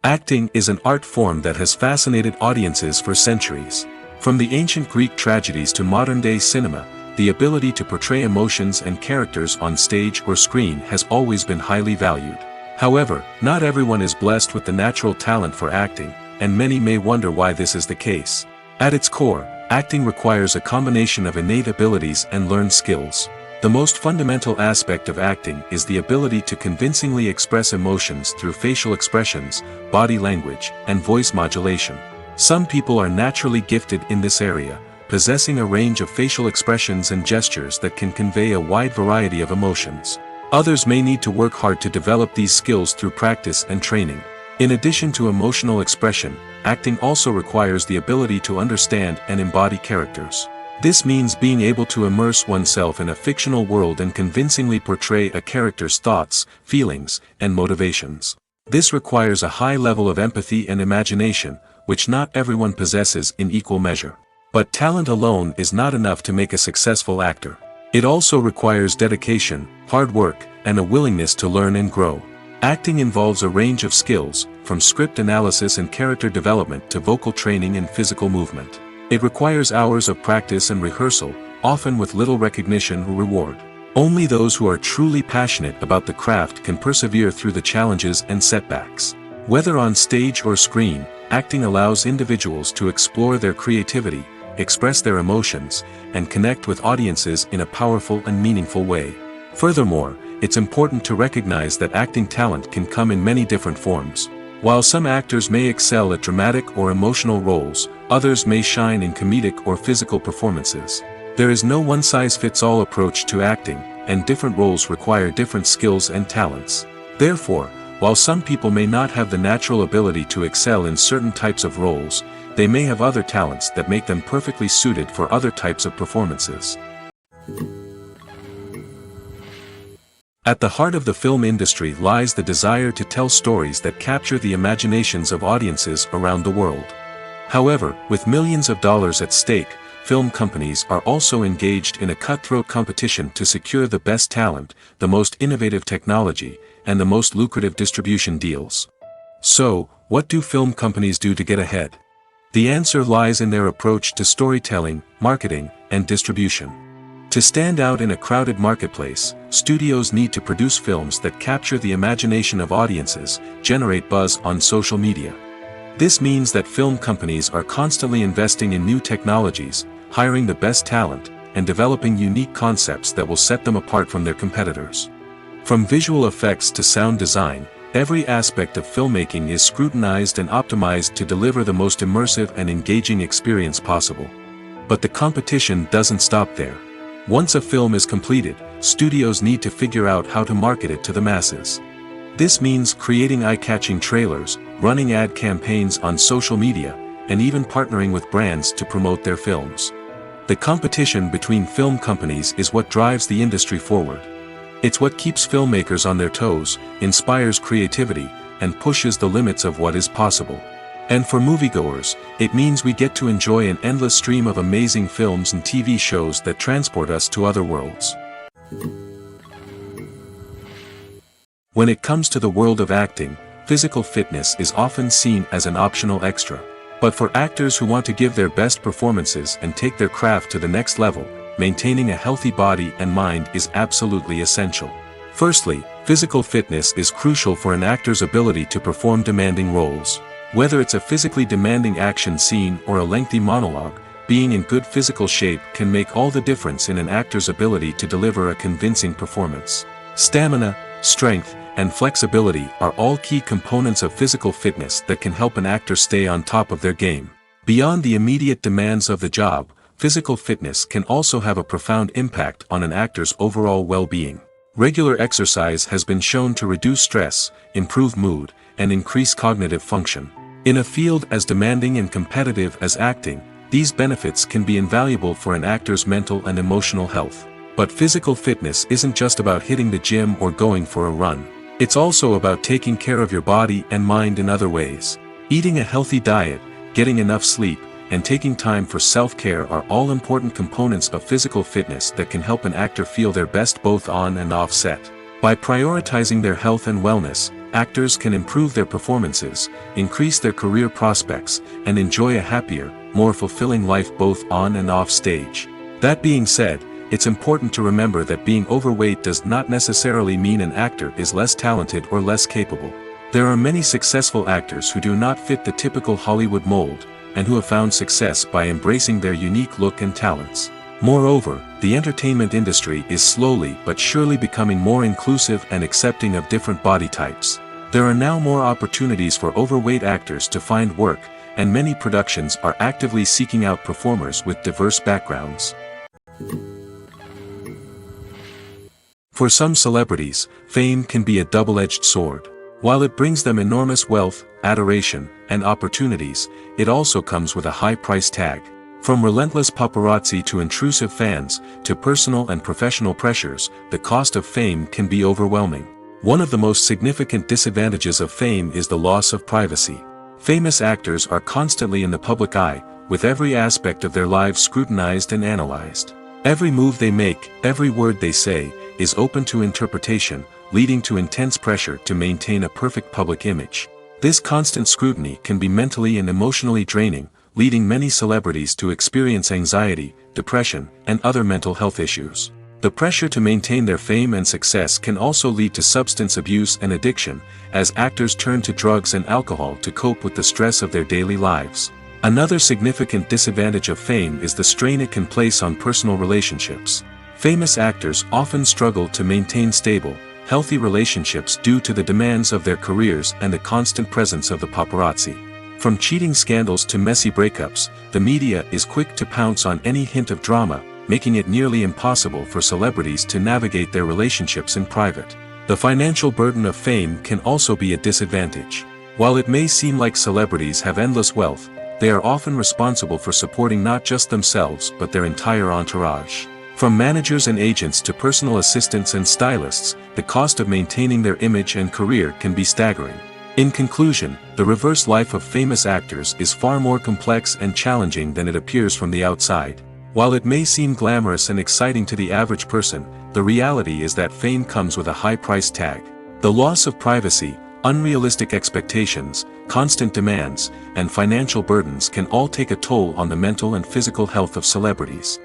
Acting is an art form that has fascinated audiences for centuries. From the ancient Greek tragedies to modern-day cinema, the ability to portray emotions and characters on stage or screen has always been highly valued. However, not everyone is blessed with the natural talent for acting, and many may wonder why this is the case. At its core, acting requires a combination of innate abilities and learned skills. The most fundamental aspect of acting is the ability to convincingly express emotions through facial expressions, body language, and voice modulation. Some people are naturally gifted in this area, possessing a range of facial expressions and gestures that can convey a wide variety of emotions. Others may need to work hard to develop these skills through practice and training. In addition to emotional expression, acting also requires the ability to understand and embody characters. This means being able to immerse oneself in a fictional world and convincingly portray a character's thoughts, feelings, and motivations. This requires a high level of empathy and imagination, which not everyone possesses in equal measure. But talent alone is not enough to make a successful actor. It also requires dedication, hard work, and a willingness to learn and grow. Acting involves a range of skills, from script analysis and character development to vocal training and physical movement. It requires hours of practice and rehearsal, often with little recognition or reward. Only those who are truly passionate about the craft can persevere through the challenges and setbacks. Whether on stage or screen, acting allows individuals to explore their creativity, express their emotions, and connect with audiences in a powerful and meaningful way. Furthermore, it's important to recognize that acting talent can come in many different forms. While some actors may excel at dramatic or emotional roles, others may shine in comedic or physical performances. There is no one-size-fits-all approach to acting, and different roles require different skills and talents. Therefore, while some people may not have the natural ability to excel in certain types of roles, they may have other talents that make them perfectly suited for other types of performances. At the heart of the film industry lies the desire to tell stories that capture the imaginations of audiences around the world. However, with millions of dollars at stake, film companies are also engaged in a cutthroat competition to secure the best talent, the most innovative technology, and the most lucrative distribution deals. So, what do film companies do to get ahead? The answer lies in their approach to storytelling, marketing, and distribution. To stand out in a crowded marketplace, studios need to produce films that capture the imagination of audiences, generate buzz on social media. This means that film companies are constantly investing in new technologies, hiring the best talent, and developing unique concepts that will set them apart from their competitors. From visual effects to sound design, every aspect of filmmaking is scrutinized and optimized to deliver the most immersive and engaging experience possible. But the competition doesn't stop there. Once a film is completed, studios need to figure out how to market it to the masses. This means creating eye-catching trailers, running ad campaigns on social media, and even partnering with brands to promote their films. The competition between film companies is what drives the industry forward. It's what keeps filmmakers on their toes, inspires creativity, and pushes the limits of what is possible. And for moviegoers, it means we get to enjoy an endless stream of amazing films and TV shows that transport us to other worlds. When it comes to the world of acting, physical fitness is often seen as an optional extra. But for actors who want to give their best performances and take their craft to the next level, maintaining a healthy body and mind is absolutely essential. Firstly, physical fitness is crucial for an actor's ability to perform demanding roles. Whether it's a physically demanding action scene or a lengthy monologue, being in good physical shape can make all the difference in an actor's ability to deliver a convincing performance. Stamina, strength, and flexibility are all key components of physical fitness that can help an actor stay on top of their game. Beyond the immediate demands of the job, physical fitness can also have a profound impact on an actor's overall well-being. Regular exercise has been shown to reduce stress, improve mood, and increase cognitive function. In a field as demanding and competitive as acting, these benefits can be invaluable for an actor's mental and emotional health. But physical fitness isn't just about hitting the gym or going for a run. It's also about taking care of your body and mind in other ways. Eating a healthy diet, getting enough sleep, and taking time for self-care are all important components of physical fitness that can help an actor feel their best both on and off set. By prioritizing their health and wellness, actors can improve their performances, increase their career prospects, and enjoy a happier, more fulfilling life both on and off stage. That being said, it's important to remember that being overweight does not necessarily mean an actor is less talented or less capable. There are many successful actors who do not fit the typical Hollywood mold, and who have found success by embracing their unique look and talents. Moreover, the entertainment industry is slowly but surely becoming more inclusive and accepting of different body types. There are now more opportunities for overweight actors to find work, and many productions are actively seeking out performers with diverse backgrounds. For some celebrities, fame can be a double-edged sword. While it brings them enormous wealth, adoration, and opportunities, it also comes with a high price tag. From relentless paparazzi to intrusive fans, to personal and professional pressures, the cost of fame can be overwhelming. One of the most significant disadvantages of fame is the loss of privacy. Famous actors are constantly in the public eye, with every aspect of their lives scrutinized and analyzed. Every move they make, every word they say, is open to interpretation, leading to intense pressure to maintain a perfect public image. This constant scrutiny can be mentally and emotionally draining, leading many celebrities to experience anxiety, depression, and other mental health issues. The pressure to maintain their fame and success can also lead to substance abuse and addiction, as actors turn to drugs and alcohol to cope with the stress of their daily lives. Another significant disadvantage of fame is the strain it can place on personal relationships. Famous actors often struggle to maintain stable, healthy relationships due to the demands of their careers and the constant presence of the paparazzi. From cheating scandals to messy breakups, the media is quick to pounce on any hint of drama, making it nearly impossible for celebrities to navigate their relationships in private. The financial burden of fame can also be a disadvantage. While it may seem like celebrities have endless wealth, they are often responsible for supporting not just themselves but their entire entourage. From managers and agents to personal assistants and stylists, the cost of maintaining their image and career can be staggering. In conclusion, the reverse life of famous actors is far more complex and challenging than it appears from the outside. While it may seem glamorous and exciting to the average person, the reality is that fame comes with a high price tag. The loss of privacy, unrealistic expectations, constant demands, and financial burdens can all take a toll on the mental and physical health of celebrities.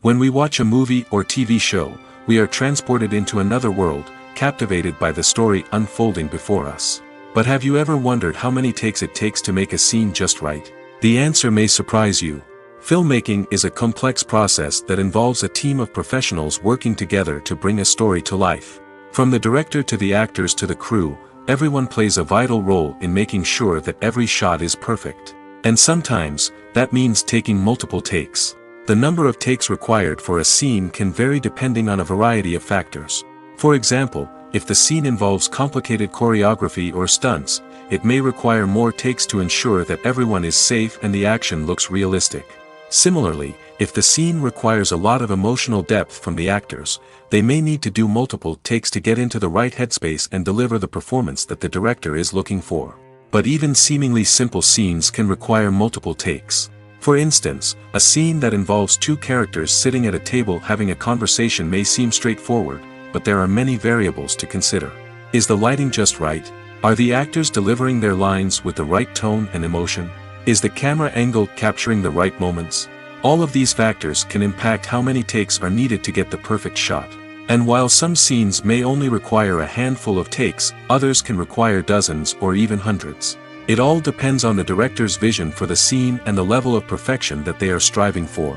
When we watch a movie or TV show, we are transported into another world, captivated by the story unfolding before us. But have you ever wondered how many takes it takes to make a scene just right? The answer may surprise you. Filmmaking is a complex process that involves a team of professionals working together to bring a story to life. From the director to the actors to the crew, everyone plays a vital role in making sure that every shot is perfect. And sometimes, that means taking multiple takes. The number of takes required for a scene can vary depending on a variety of factors. For example, if the scene involves complicated choreography or stunts, it may require more takes to ensure that everyone is safe and the action looks realistic. Similarly, if the scene requires a lot of emotional depth from the actors, they may need to do multiple takes to get into the right headspace and deliver the performance that the director is looking for. But even seemingly simple scenes can require multiple takes. For instance, a scene that involves two characters sitting at a table having a conversation may seem straightforward, but there are many variables to consider. Is the lighting just right? Are the actors delivering their lines with the right tone and emotion? Is the camera angle capturing the right moments? All of these factors can impact how many takes are needed to get the perfect shot. And while some scenes may only require a handful of takes, others can require dozens or even hundreds. It all depends on the director's vision for the scene and the level of perfection that they are striving for.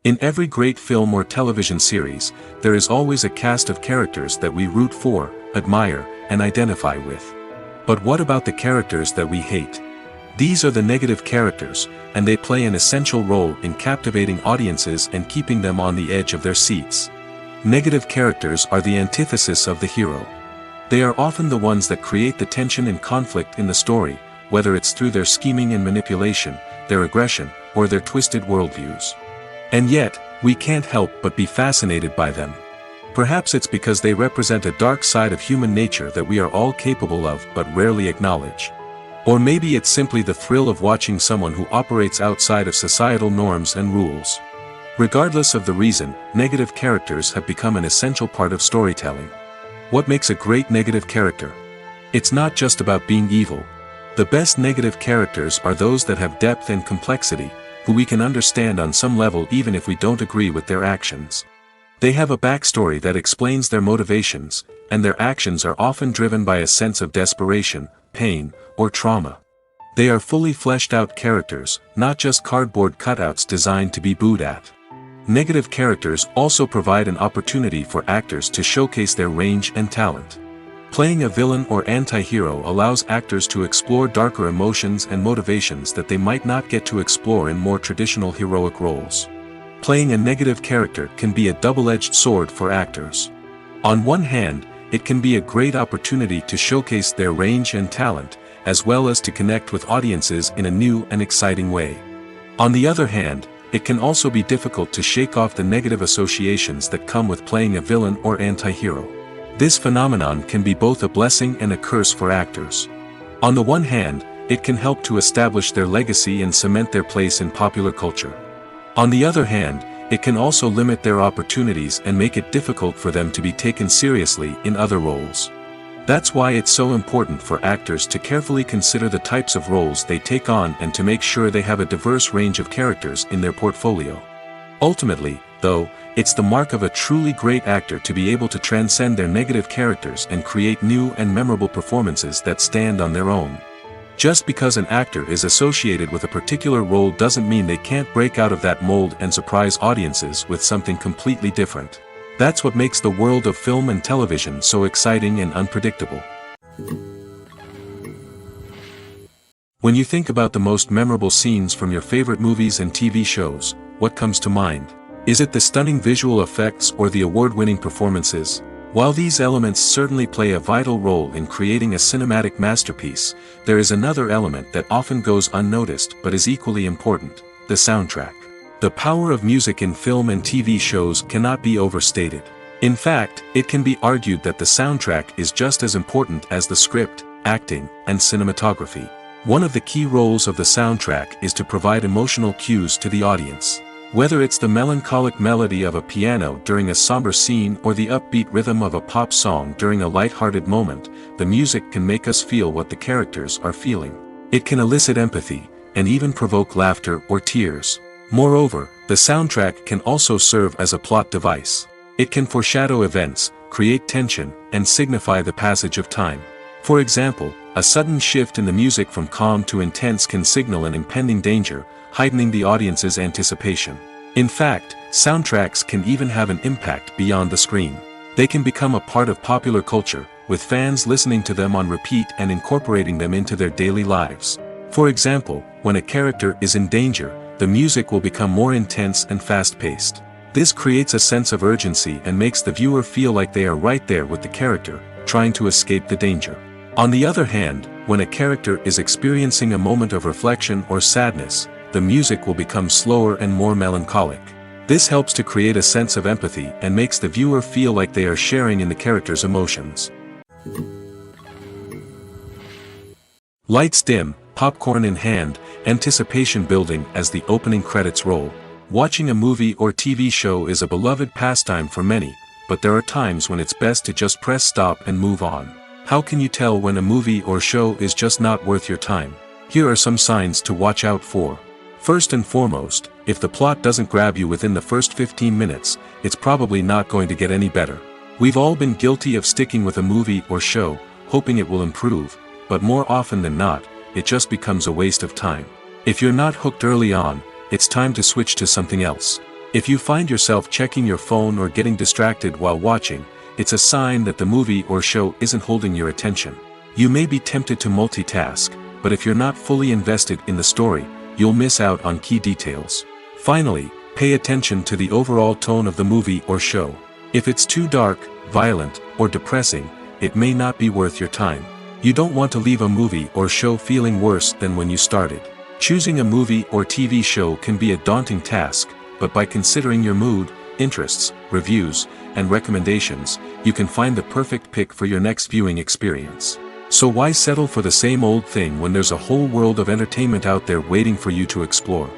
In every great film or television series, there is always a cast of characters that we root for, admire, and identify with. But what about the characters that we hate? These are the negative characters, and they play an essential role in captivating audiences and keeping them on the edge of their seats. Negative characters are the antithesis of the hero. They are often the ones that create the tension and conflict in the story, whether it's through their scheming and manipulation, their aggression, or their twisted worldviews. And yet, we can't help but be fascinated by them. Perhaps it's because they represent a dark side of human nature that we are all capable of but rarely acknowledge. Or maybe it's simply the thrill of watching someone who operates outside of societal norms and rules. Regardless of the reason, negative characters have become an essential part of storytelling. What makes a great negative character? It's not just about being evil. The best negative characters are those that have depth and complexity, who we can understand on some level even if we don't agree with their actions. They have a backstory that explains their motivations, and their actions are often driven by a sense of desperation, pain, or trauma. They are fully fleshed out characters, not just cardboard cutouts designed to be booed at. Negative characters also provide an opportunity for actors to showcase their range and talent. Playing a villain or anti-hero allows actors to explore darker emotions and motivations that they might not get to explore in more traditional heroic roles. Playing a negative character can be a double-edged sword for actors. On one hand, it can be a great opportunity to showcase their range and talent, as well as to connect with audiences in a new and exciting way. On the other hand, it can also be difficult to shake off the negative associations that come with playing a villain or anti-hero. This phenomenon can be both a blessing and a curse for actors. On the one hand, it can help to establish their legacy and cement their place in popular culture. On the other hand, it can also limit their opportunities and make it difficult for them to be taken seriously in other roles. That's why it's so important for actors to carefully consider the types of roles they take on and to make sure they have a diverse range of characters in their portfolio. Ultimately, though, it's the mark of a truly great actor to be able to transcend their negative characters and create new and memorable performances that stand on their own. Just because an actor is associated with a particular role doesn't mean they can't break out of that mold and surprise audiences with something completely different. That's what makes the world of film and television so exciting and unpredictable. When you think about the most memorable scenes from your favorite movies and TV shows, what comes to mind? Is it the stunning visual effects or the award-winning performances? While these elements certainly play a vital role in creating a cinematic masterpiece, there is another element that often goes unnoticed but is equally important: the soundtrack. The power of music in film and TV shows cannot be overstated. In fact, it can be argued that the soundtrack is just as important as the script, acting, and cinematography. One of the key roles of the soundtrack is to provide emotional cues to the audience. Whether it's the melancholic melody of a piano during a somber scene or the upbeat rhythm of a pop song during a light-hearted moment, the music can make us feel what the characters are feeling. It can elicit empathy, and even provoke laughter or tears. Moreover, the soundtrack can also serve as a plot device. It can foreshadow events, create tension, and signify the passage of time. For example, a sudden shift in the music from calm to intense can signal an impending danger, heightening the audience's anticipation. In fact, soundtracks can even have an impact beyond the screen. They can become a part of popular culture, with fans listening to them on repeat and incorporating them into their daily lives. For example, when a character is in danger, the music will become more intense and fast-paced. This creates a sense of urgency and makes the viewer feel like they are right there with the character, trying to escape the danger. On the other hand, when a character is experiencing a moment of reflection or sadness, the music will become slower and more melancholic. This helps to create a sense of empathy and makes the viewer feel like they are sharing in the character's emotions. Lights dim, popcorn in hand, anticipation building as the opening credits roll. Watching a movie or TV show is a beloved pastime for many, but there are times when it's best to just press stop and move on. How can you tell when a movie or show is just not worth your time? Here are some signs to watch out for. First and foremost, if the plot doesn't grab you within the first 15 minutes, it's probably not going to get any better. We've all been guilty of sticking with a movie or show, hoping it will improve, but more often than not, it just becomes a waste of time. If you're not hooked early on, it's time to switch to something else. If you find yourself checking your phone or getting distracted while watching, it's a sign that the movie or show isn't holding your attention. You may be tempted to multitask, but if you're not fully invested in the story, you'll miss out on key details. Finally, pay attention to the overall tone of the movie or show. If it's too dark, violent, or depressing, it may not be worth your time. You don't want to leave a movie or show feeling worse than when you started. Choosing a movie or TV show can be a daunting task, but by considering your mood, interests, reviews, and recommendations, you can find the perfect pick for your next viewing experience. So why settle for the same old thing when there's a whole world of entertainment out there waiting for you to explore?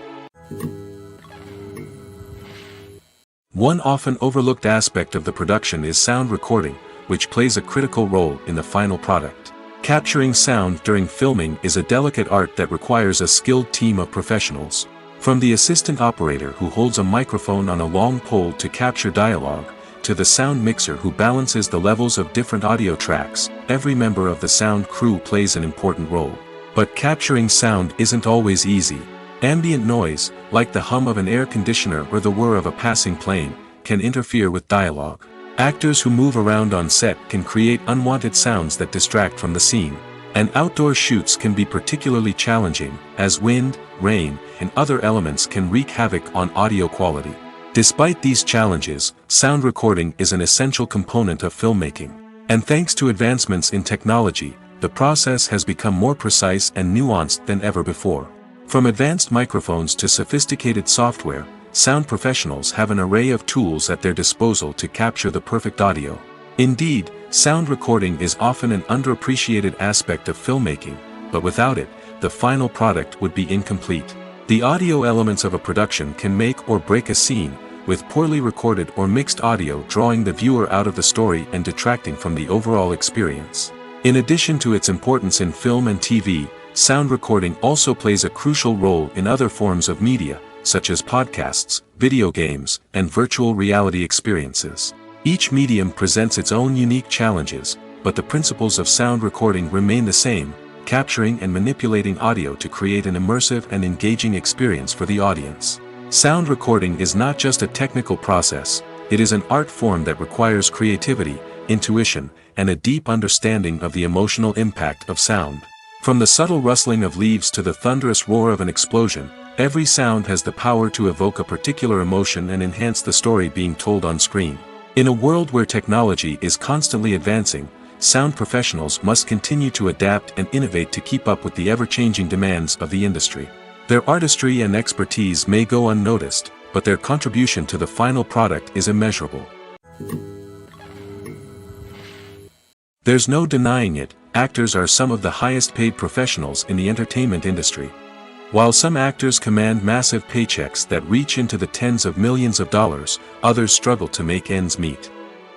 One often overlooked aspect of the production is sound recording, which plays a critical role in the final product. Capturing sound during filming is a delicate art that requires a skilled team of professionals. From the assistant operator who holds a microphone on a long pole to capture dialogue, to the sound mixer who balances the levels of different audio tracks, every member of the sound crew plays an important role. But capturing sound isn't always easy. Ambient noise, like the hum of an air conditioner or the whir of a passing plane, can interfere with dialogue. Actors who move around on set can create unwanted sounds that distract from the scene. And outdoor shoots can be particularly challenging, as wind, rain, and other elements can wreak havoc on audio quality. Despite these challenges, sound recording is an essential component of filmmaking. And thanks to advancements in technology, the process has become more precise and nuanced than ever before. From advanced microphones to sophisticated software, sound professionals have an array of tools at their disposal to capture the perfect audio. Indeed, sound recording is often an underappreciated aspect of filmmaking, but without it, the final product would be incomplete. The audio elements of a production can make or break a scene, with poorly recorded or mixed audio drawing the viewer out of the story and detracting from the overall experience. In addition to its importance in film and TV, sound recording also plays a crucial role in other forms of media, such as podcasts, video games, and virtual reality experiences. Each medium presents its own unique challenges, but the principles of sound recording remain the same: capturing and manipulating audio to create an immersive and engaging experience for the audience. Sound recording is not just a technical process, it is an art form that requires creativity, intuition, and a deep understanding of the emotional impact of sound. From the subtle rustling of leaves to the thunderous roar of an explosion, every sound has the power to evoke a particular emotion and enhance the story being told on screen. In a world where technology is constantly advancing, sound professionals must continue to adapt and innovate to keep up with the ever-changing demands of the industry. Their artistry and expertise may go unnoticed, but their contribution to the final product is immeasurable. There's no denying it, actors are some of the highest-paid professionals in the entertainment industry. While some actors command massive paychecks that reach into the tens of millions of dollars, others struggle to make ends meet.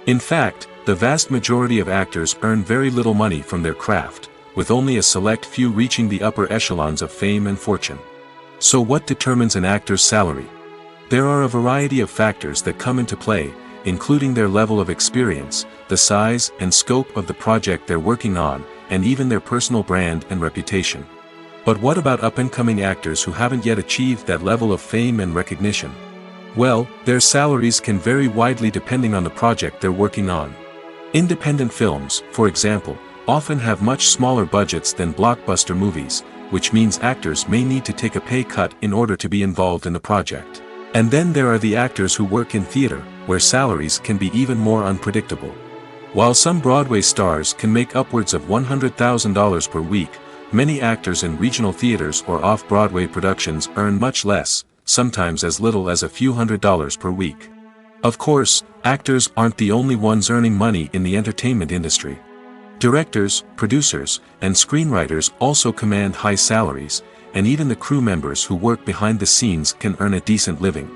In fact, the vast majority of actors earn very little money from their craft, with only a select few reaching the upper echelons of fame and fortune. So what determines an actor's salary? There are a variety of factors that come into play, including their level of experience, the size and scope of the project they're working on, and even their personal brand and reputation. But what about up-and-coming actors who haven't yet achieved that level of fame and recognition? Well, their salaries can vary widely depending on the project they're working on. Independent films, for example, often have much smaller budgets than blockbuster movies, which means actors may need to take a pay cut in order to be involved in the project. And then there are the actors who work in theater, where salaries can be even more unpredictable. While some Broadway stars can make upwards of $100,000 per week, many actors in regional theaters or off-Broadway productions earn much less, sometimes as little as a few $100s per week. Of course, actors aren't the only ones earning money in the entertainment industry. Directors, producers, and screenwriters also command high salaries, and even the crew members who work behind the scenes can earn a decent living.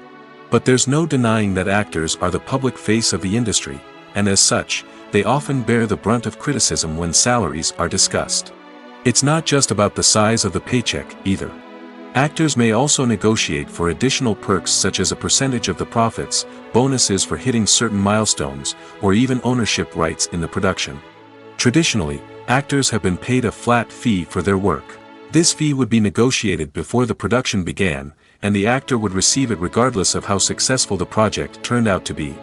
But there's no denying that actors are the public face of the industry, and as such, they often bear the brunt of criticism when salaries are discussed. It's not just about the size of the paycheck, either. Actors may also negotiate for additional perks such as a percentage of the profits, bonuses for hitting certain milestones, or even ownership rights in the production. Traditionally, actors have been paid a flat fee for their work. This fee would be negotiated before the production began, and the actor would receive it regardless of how successful the project turned out to be.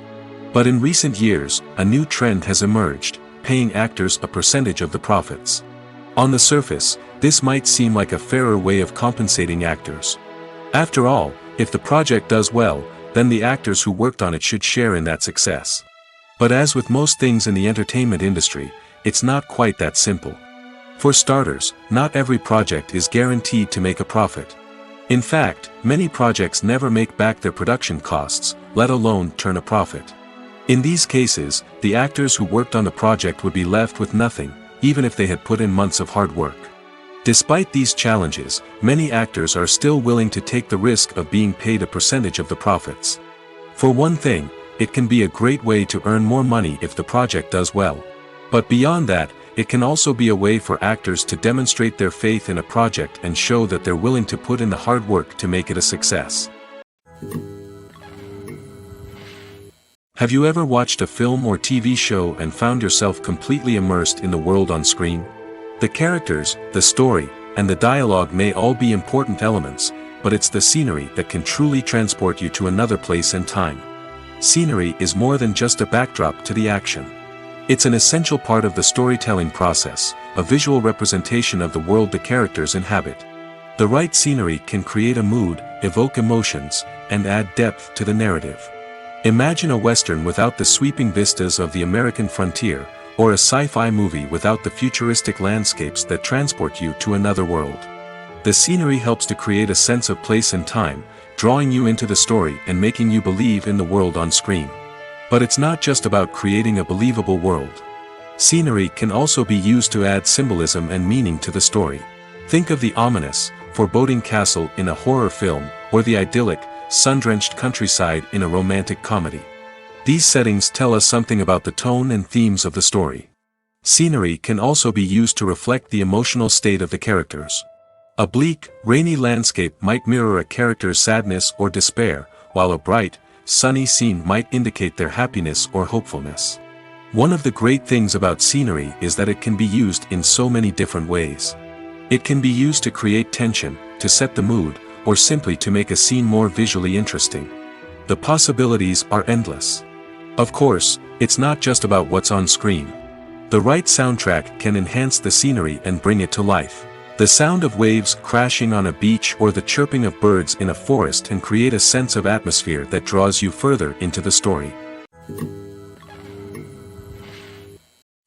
But in recent years, a new trend has emerged, paying actors a percentage of the profits. On the surface, this might seem like a fairer way of compensating actors. After all, if the project does well, then the actors who worked on it should share in that success. But as with most things in the entertainment industry, it's not quite that simple. For starters, not every project is guaranteed to make a profit. In fact, many projects never make back their production costs, let alone turn a profit. In these cases, the actors who worked on the project would be left with nothing, even if they had put in months of hard work. Despite these challenges, many actors are still willing to take the risk of being paid a percentage of the profits. For one thing, it can be a great way to earn more money if the project does well. But beyond that, it can also be a way for actors to demonstrate their faith in a project and show that they're willing to put in the hard work to make it a success. Have you ever watched a film or TV show and found yourself completely immersed in the world on screen? The characters, the story, and the dialogue may all be important elements, but it's the scenery that can truly transport you to another place and time. Scenery is more than just a backdrop to the action. It's an essential part of the storytelling process, a visual representation of the world the characters inhabit. The right scenery can create a mood, evoke emotions, and add depth to the narrative. Imagine a Western without the sweeping vistas of the American frontier, or a sci-fi movie without the futuristic landscapes that transport you to another world. The scenery helps to create a sense of place and time, drawing you into the story and making you believe in the world on screen. But it's not just about creating a believable world. Scenery can also be used to add symbolism and meaning to the story. Think of the ominous, foreboding castle in a horror film, or the idyllic, sun-drenched countryside in a romantic comedy. These settings tell us something about the tone and themes of the story. Scenery can also be used to reflect the emotional state of the characters. A bleak, rainy landscape might mirror a character's sadness or despair, while a bright, sunny scene might indicate their happiness or hopefulness. One of the great things about scenery is that it can be used in so many different ways. It can be used to create tension, to set the mood, or simply to make a scene more visually interesting. The possibilities are endless. Of course, it's not just about what's on screen. The right soundtrack can enhance the scenery and bring it to life. The sound of waves crashing on a beach or the chirping of birds in a forest can create a sense of atmosphere that draws you further into the story.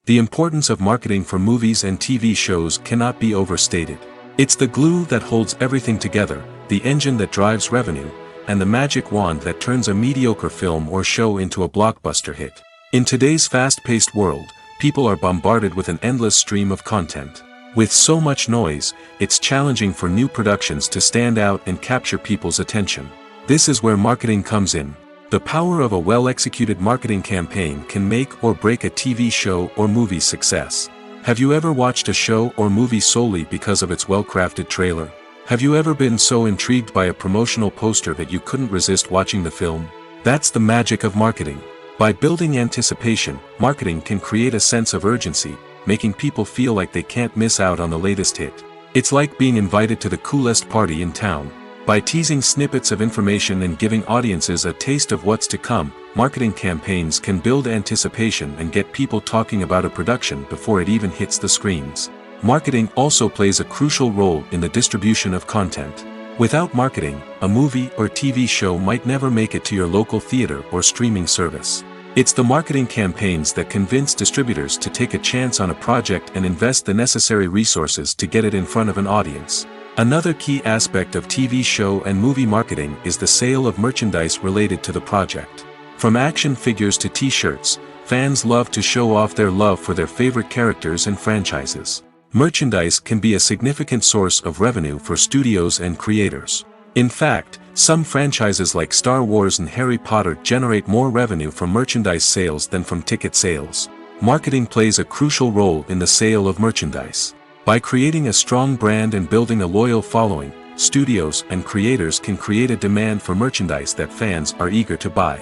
The importance of marketing for movies and TV shows cannot be overstated. It's the glue that holds everything together, the engine that drives revenue, and the magic wand that turns a mediocre film or show into a blockbuster hit. In today's fast-paced world, people are bombarded with an endless stream of content. With so much noise, it's challenging for new productions to stand out and capture people's attention. This is where marketing comes in. The power of a well-executed marketing campaign can make or break a TV show or movie's success. Have you ever watched a show or movie solely because of its well-crafted trailer? Have you ever been so intrigued by a promotional poster that you couldn't resist watching the film? That's the magic of marketing. By building anticipation, marketing can create a sense of urgency, making people feel like they can't miss out on the latest hit. It's like being invited to the coolest party in town. By teasing snippets of information and giving audiences a taste of what's to come, marketing campaigns can build anticipation and get people talking about a production before it even hits the screens. Marketing also plays a crucial role in the distribution of content. Without marketing, a movie or TV show might never make it to your local theater or streaming service. It's the marketing campaigns that convince distributors to take a chance on a project and invest the necessary resources to get it in front of an audience. Another key aspect of TV show and movie marketing is the sale of merchandise related to the project. From action figures to t-shirts, fans love to show off their love for their favorite characters and franchises. Merchandise can be a significant source of revenue for studios and creators. In fact, some franchises like Star Wars and Harry Potter generate more revenue from merchandise sales than from ticket sales. Marketing plays a crucial role in the sale of merchandise. By creating a strong brand and building a loyal following, studios and creators can create a demand for merchandise that fans are eager to buy.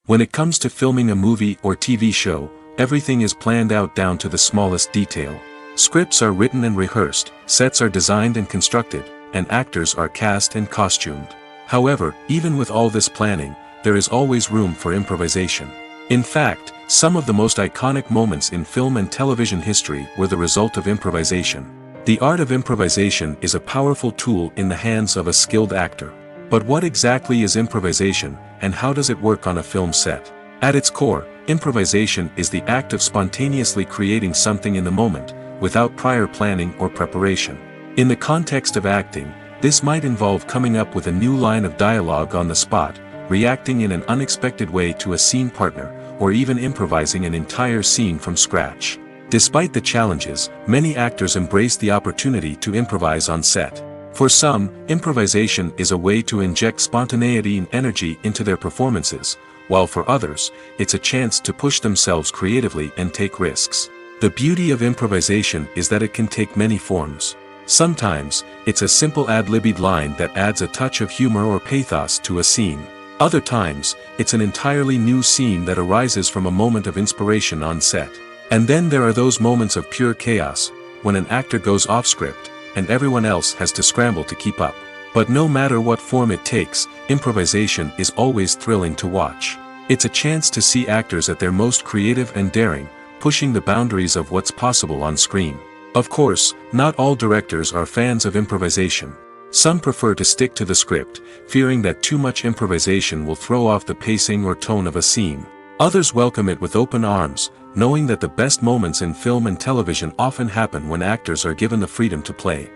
When it comes to filming a movie or TV show, everything is planned out down to the smallest detail. Scripts are written and rehearsed, sets are designed and constructed, and actors are cast and costumed. However, even with all this planning, there is always room for improvisation. In fact, some of the most iconic moments in film and television history were the result of improvisation. The art of improvisation is a powerful tool in the hands of a skilled actor. But what exactly is improvisation, and how does it work on a film set? At its core, improvisation is the act of spontaneously creating something in the moment, without prior planning or preparation. In the context of acting, this might involve coming up with a new line of dialogue on the spot, reacting in an unexpected way to a scene partner, or even improvising an entire scene from scratch. Despite the challenges, many actors embrace the opportunity to improvise on set. For some, improvisation is a way to inject spontaneity and energy into their performances, while for others, it's a chance to push themselves creatively and take risks. The beauty of improvisation is that it can take many forms. Sometimes, it's a simple ad-libbed line that adds a touch of humor or pathos to a scene. Other times, it's an entirely new scene that arises from a moment of inspiration on set. And then there are those moments of pure chaos, when an actor goes off script, and everyone else has to scramble to keep up. But no matter what form it takes, improvisation is always thrilling to watch. It's a chance to see actors at their most creative and daring, pushing the boundaries of what's possible on screen. Of course, not all directors are fans of improvisation. Some prefer to stick to the script, fearing that too much improvisation will throw off the pacing or tone of a scene. Others welcome it with open arms, knowing that the best moments in film and television often happen when actors are given the freedom to play.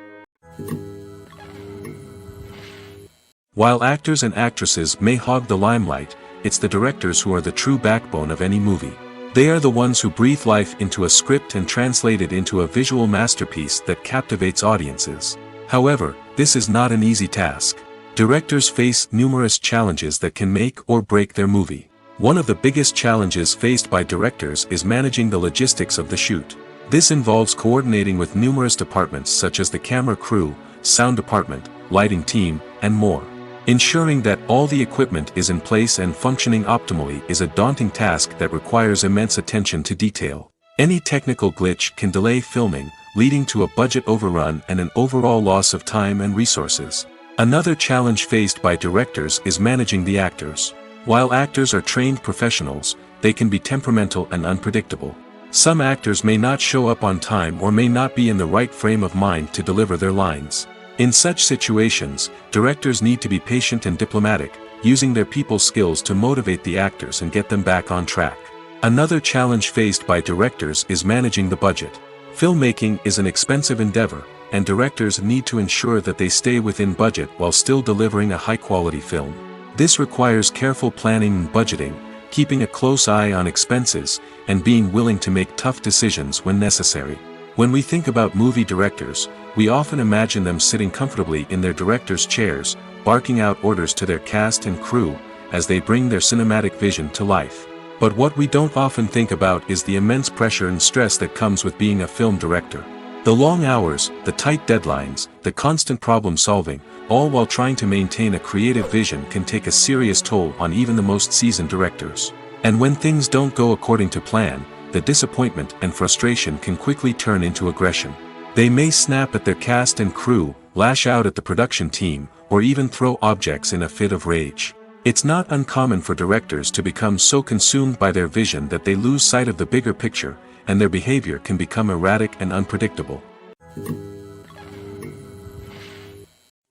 While actors and actresses may hog the limelight, it's the directors who are the true backbone of any movie. They are the ones who breathe life into a script and translate it into a visual masterpiece that captivates audiences. However, this is not an easy task. Directors face numerous challenges that can make or break their movie. One of the biggest challenges faced by directors is managing the logistics of the shoot. This involves coordinating with numerous departments such as the camera crew, sound department, lighting team, and more. Ensuring that all the equipment is in place and functioning optimally is a daunting task that requires immense attention to detail. Any technical glitch can delay filming, leading to a budget overrun and an overall loss of time and resources. Another challenge faced by directors is managing the actors. While actors are trained professionals, they can be temperamental and unpredictable. Some actors may not show up on time or may not be in the right frame of mind to deliver their lines. In such situations, directors need to be patient and diplomatic, using their people skills to motivate the actors and get them back on track. Another challenge faced by directors is managing the budget. Filmmaking is an expensive endeavor, and directors need to ensure that they stay within budget while still delivering a high-quality film. This requires careful planning and budgeting, keeping a close eye on expenses, and being willing to make tough decisions when necessary. When we think about movie directors, we often imagine them sitting comfortably in their director's chairs, barking out orders to their cast and crew, as they bring their cinematic vision to life. But what we don't often think about is the immense pressure and stress that comes with being a film director. The long hours, the tight deadlines, the constant problem solving, all while trying to maintain a creative vision can take a serious toll on even the most seasoned directors. And when things don't go according to plan, the disappointment and frustration can quickly turn into aggression. They may snap at their cast and crew, lash out at the production team, or even throw objects in a fit of rage. It's not uncommon for directors to become so consumed by their vision that they lose sight of the bigger picture, and their behavior can become erratic and unpredictable.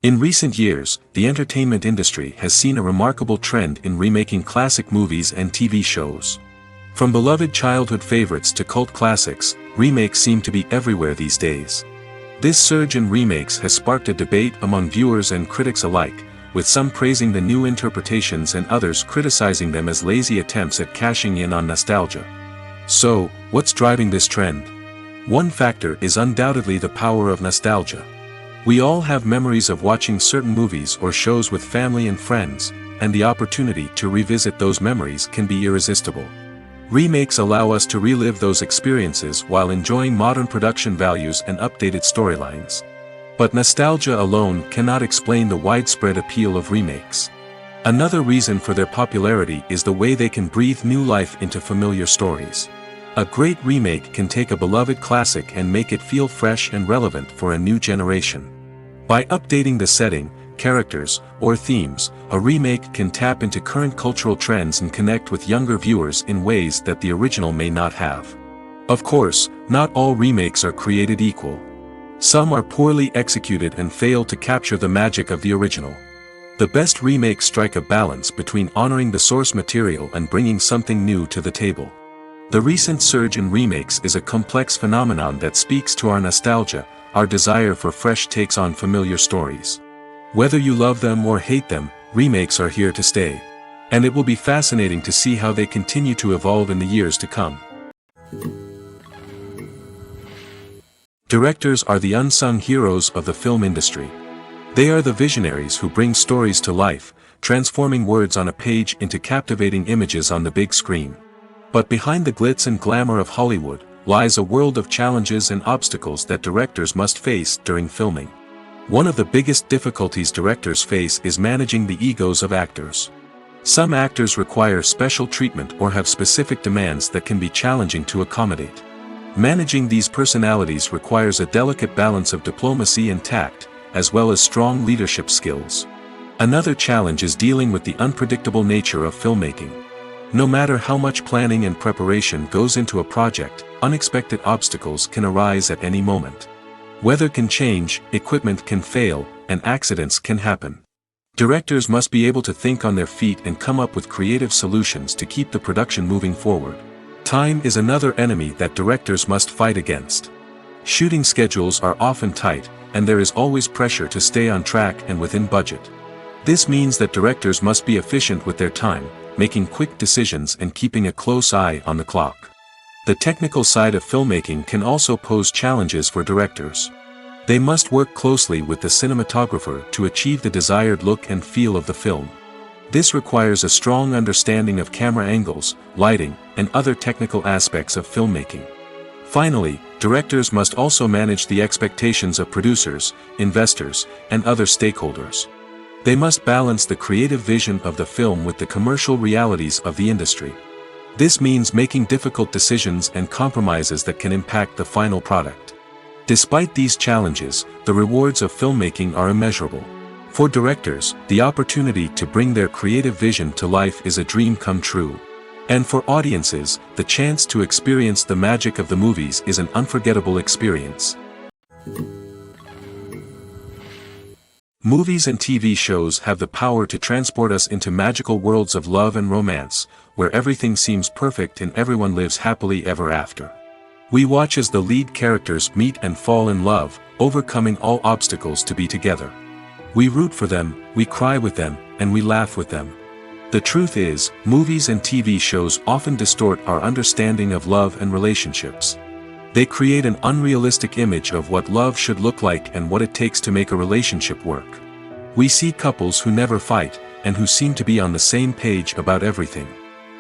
In recent years, the entertainment industry has seen a remarkable trend in remaking classic movies and TV shows. From beloved childhood favorites to cult classics, remakes seem to be everywhere these days. This surge in remakes has sparked a debate among viewers and critics alike, with some praising the new interpretations and others criticizing them as lazy attempts at cashing in on nostalgia. So, what's driving this trend? One factor is undoubtedly the power of nostalgia. We all have memories of watching certain movies or shows with family and friends, and the opportunity to revisit those memories can be irresistible. Remakes allow us to relive those experiences while enjoying modern production values and updated storylines. But nostalgia alone cannot explain the widespread appeal of remakes. Another reason for their popularity is the way they can breathe new life into familiar stories. A great remake can take a beloved classic and make it feel fresh and relevant for a new generation. By updating the setting, characters, or themes, a remake can tap into current cultural trends and connect with younger viewers in ways that the original may not have. Of course, not all remakes are created equal. Some are poorly executed and fail to capture the magic of the original. The best remakes strike a balance between honoring the source material and bringing something new to the table. The recent surge in remakes is a complex phenomenon that speaks to our nostalgia, our desire for fresh takes on familiar stories. Whether you love them or hate them, remakes are here to stay. And it will be fascinating to see how they continue to evolve in the years to come. Directors are the unsung heroes of the film industry. They are the visionaries who bring stories to life, transforming words on a page into captivating images on the big screen. But behind the glitz and glamour of Hollywood, lies a world of challenges and obstacles that directors must face during filming. One of the biggest difficulties directors face is managing the egos of actors. Some actors require special treatment or have specific demands that can be challenging to accommodate. Managing these personalities requires a delicate balance of diplomacy and tact, as well as strong leadership skills. Another challenge is dealing with the unpredictable nature of filmmaking. No matter how much planning and preparation goes into a project, unexpected obstacles can arise at any moment. Weather can change, equipment can fail, and accidents can happen. Directors must be able to think on their feet and come up with creative solutions to keep the production moving forward. Time is another enemy that directors must fight against. Shooting schedules are often tight, and there is always pressure to stay on track and within budget. This means that directors must be efficient with their time, making quick decisions and keeping a close eye on the clock. The technical side of filmmaking can also pose challenges for directors. They must work closely with the cinematographer to achieve the desired look and feel of the film. This requires a strong understanding of camera angles, lighting, and other technical aspects of filmmaking. Finally, directors must also manage the expectations of producers, investors, and other stakeholders. They must balance the creative vision of the film with the commercial realities of the industry. This means making difficult decisions and compromises that can impact the final product. Despite these challenges, the rewards of filmmaking are immeasurable. For directors, the opportunity to bring their creative vision to life is a dream come true. And for audiences, the chance to experience the magic of the movies is an unforgettable experience. Movies and TV shows have the power to transport us into magical worlds of love and romance, where everything seems perfect and everyone lives happily ever after. We watch as the lead characters meet and fall in love, overcoming all obstacles to be together. We root for them, we cry with them, and we laugh with them. The truth is, movies and TV shows often distort our understanding of love and relationships. They create an unrealistic image of what love should look like and what it takes to make a relationship work. We see couples who never fight, and who seem to be on the same page about everything.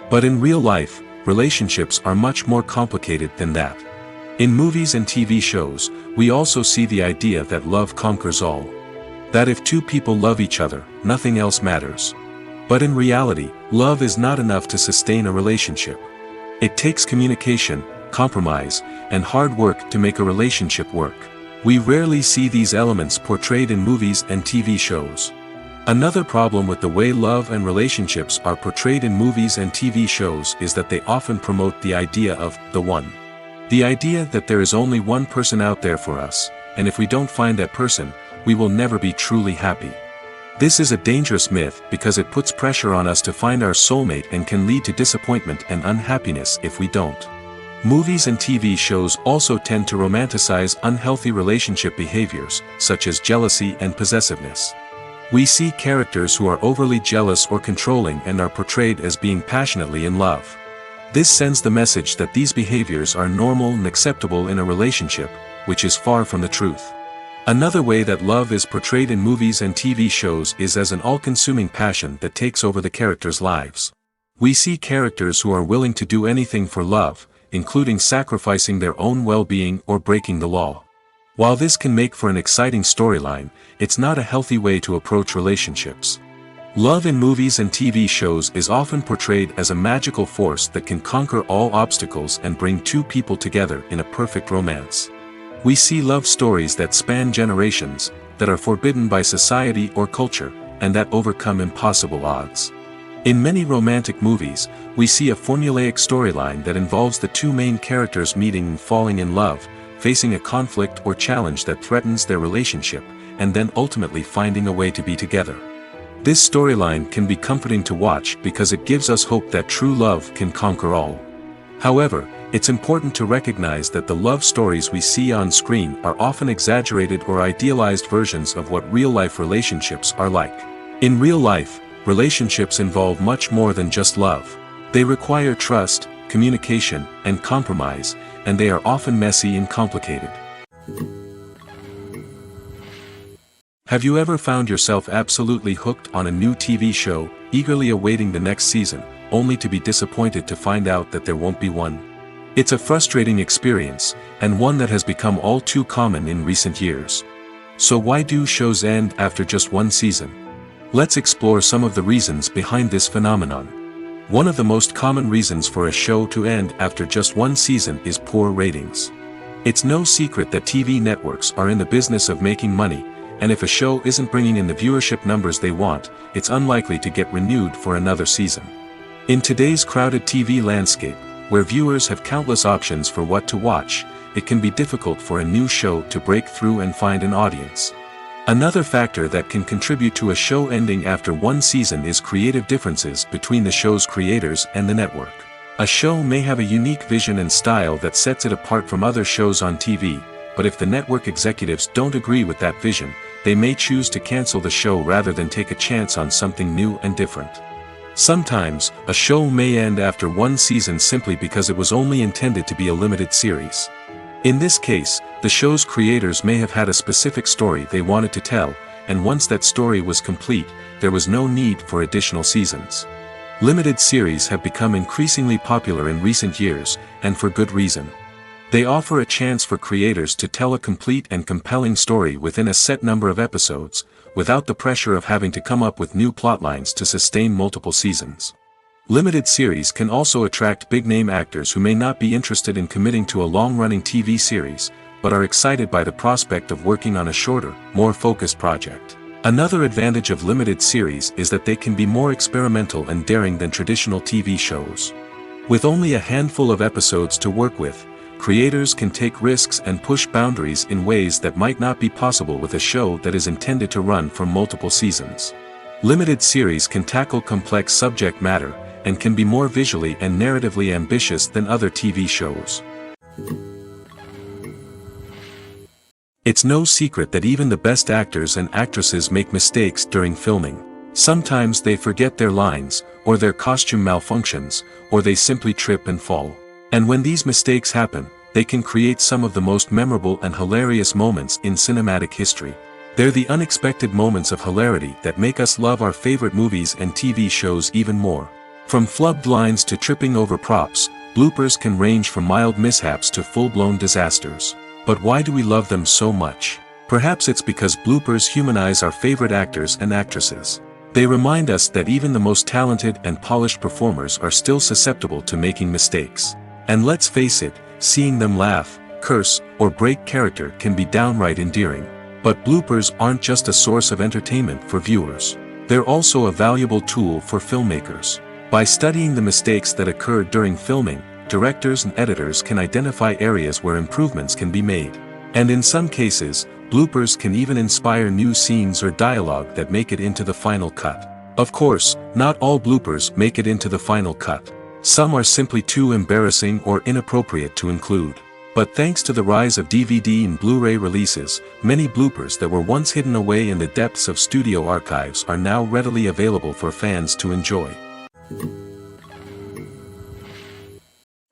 But in real life, relationships are much more complicated than that. In movies and TV shows, we also see the idea that love conquers all. That if two people love each other, nothing else matters. But in reality, love is not enough to sustain a relationship. It takes communication, compromise, and hard work to make a relationship work. We rarely see these elements portrayed in movies and TV shows. Another problem with the way love and relationships are portrayed in movies and TV shows is that they often promote the idea of the one. The idea that there is only one person out there for us, and if we don't find that person, we will never be truly happy. This is a dangerous myth because it puts pressure on us to find our soulmate and can lead to disappointment and unhappiness if we don't. Movies and TV shows also tend to romanticize unhealthy relationship behaviors, such as jealousy and possessiveness. We see characters who are overly jealous or controlling and are portrayed as being passionately in love. This sends the message that these behaviors are normal and acceptable in a relationship, which is far from the truth. Another way that love is portrayed in movies and TV shows is as an all-consuming passion that takes over the characters' lives. We see characters who are willing to do anything for love, including sacrificing their own well-being or breaking the law. While this can make for an exciting storyline, it's not a healthy way to approach relationships. Love in movies and TV shows is often portrayed as a magical force that can conquer all obstacles and bring two people together in a perfect romance. We see love stories that span generations, that are forbidden by society or culture, and that overcome impossible odds. In many romantic movies, we see a formulaic storyline that involves the two main characters meeting and falling in love, facing a conflict or challenge that threatens their relationship, and then ultimately finding a way to be together. This storyline can be comforting to watch because it gives us hope that true love can conquer all. However, it's important to recognize that the love stories we see on screen are often exaggerated or idealized versions of what real-life relationships are like. In real life, relationships involve much more than just love. They require trust, communication, and compromise, and they are often messy and complicated. Have you ever found yourself absolutely hooked on a new TV show, eagerly awaiting the next season, only to be disappointed to find out that there won't be one? It's a frustrating experience, and one that has become all too common in recent years. So why do shows end after just one season? Let's explore some of the reasons behind this phenomenon. One of the most common reasons for a show to end after just one season is poor ratings. It's no secret that TV networks are in the business of making money, and if a show isn't bringing in the viewership numbers they want, it's unlikely to get renewed for another season. In today's crowded TV landscape, where viewers have countless options for what to watch, it can be difficult for a new show to break through and find an audience. Another factor that can contribute to a show ending after one season is creative differences between the show's creators and the network. A show may have a unique vision and style that sets it apart from other shows on TV, but if the network executives don't agree with that vision, they may choose to cancel the show rather than take a chance on something new and different. Sometimes, a show may end after one season simply because it was only intended to be a limited series. In this case, the show's creators may have had a specific story they wanted to tell, and once that story was complete, there was no need for additional seasons. Limited series have become increasingly popular in recent years, and for good reason. They offer a chance for creators to tell a complete and compelling story within a set number of episodes, without the pressure of having to come up with new plotlines to sustain multiple seasons. Limited series can also attract big-name actors who may not be interested in committing to a long-running TV series, but are excited by the prospect of working on a shorter, more focused project. Another advantage of limited series is that they can be more experimental and daring than traditional TV shows. With only a handful of episodes to work with, creators can take risks and push boundaries in ways that might not be possible with a show that is intended to run for multiple seasons. Limited series can tackle complex subject matter, and can be more visually and narratively ambitious than other TV shows. It's no secret that even the best actors and actresses make mistakes during filming. Sometimes they forget their lines, or their costume malfunctions, or they simply trip and fall. And when these mistakes happen, they can create some of the most memorable and hilarious moments in cinematic history. They're the unexpected moments of hilarity that make us love our favorite movies and TV shows even more. From flubbed lines to tripping over props, bloopers can range from mild mishaps to full-blown disasters. But why do we love them so much? Perhaps it's because bloopers humanize our favorite actors and actresses. They remind us that even the most talented and polished performers are still susceptible to making mistakes. And let's face it, seeing them laugh, curse, or break character can be downright endearing. But bloopers aren't just a source of entertainment for viewers. They're also a valuable tool for filmmakers. By studying the mistakes that occur during filming, directors and editors can identify areas where improvements can be made. And in some cases, bloopers can even inspire new scenes or dialogue that make it into the final cut. Of course, not all bloopers make it into the final cut. Some are simply too embarrassing or inappropriate to include. But thanks to the rise of DVD and Blu-ray releases, many bloopers that were once hidden away in the depths of studio archives are now readily available for fans to enjoy.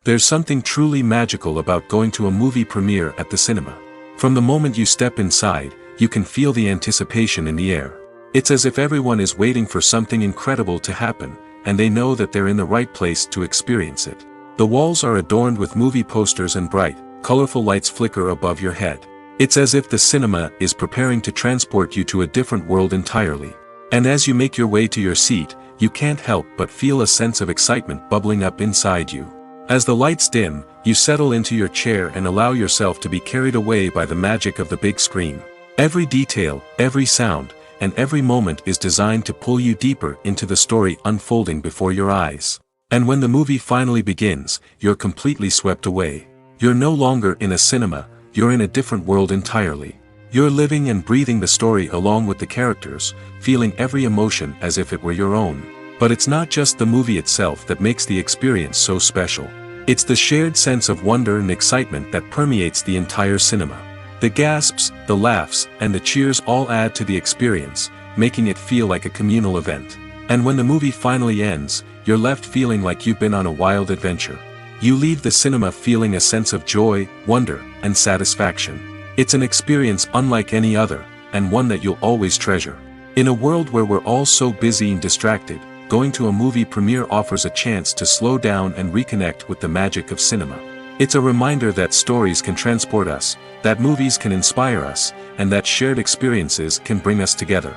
There's something truly magical about going to a movie premiere at the cinema. From the moment you step inside, you can feel the anticipation in the air. It's as if everyone is waiting for something incredible to happen, and they know that they're in the right place to experience it. The walls are adorned with movie posters and bright, colorful lights flicker above your head. It's as if the cinema is preparing to transport you to a different world entirely. And as you make your way to your seat, you can't help but feel a sense of excitement bubbling up inside you. As the lights dim, you settle into your chair and allow yourself to be carried away by the magic of the big screen. Every detail, every sound, and every moment is designed to pull you deeper into the story unfolding before your eyes. And when the movie finally begins, you're completely swept away. You're no longer in a cinema, you're in a different world entirely. You're living and breathing the story along with the characters, feeling every emotion as if it were your own. But it's not just the movie itself that makes the experience so special. It's the shared sense of wonder and excitement that permeates the entire cinema. The gasps, the laughs, and the cheers all add to the experience, making it feel like a communal event. And when the movie finally ends, you're left feeling like you've been on a wild adventure. You leave the cinema feeling a sense of joy, wonder, and satisfaction. It's an experience unlike any other, and one that you'll always treasure. In a world where we're all so busy and distracted, going to a movie premiere offers a chance to slow down and reconnect with the magic of cinema. It's a reminder that stories can transport us, that movies can inspire us, and that shared experiences can bring us together.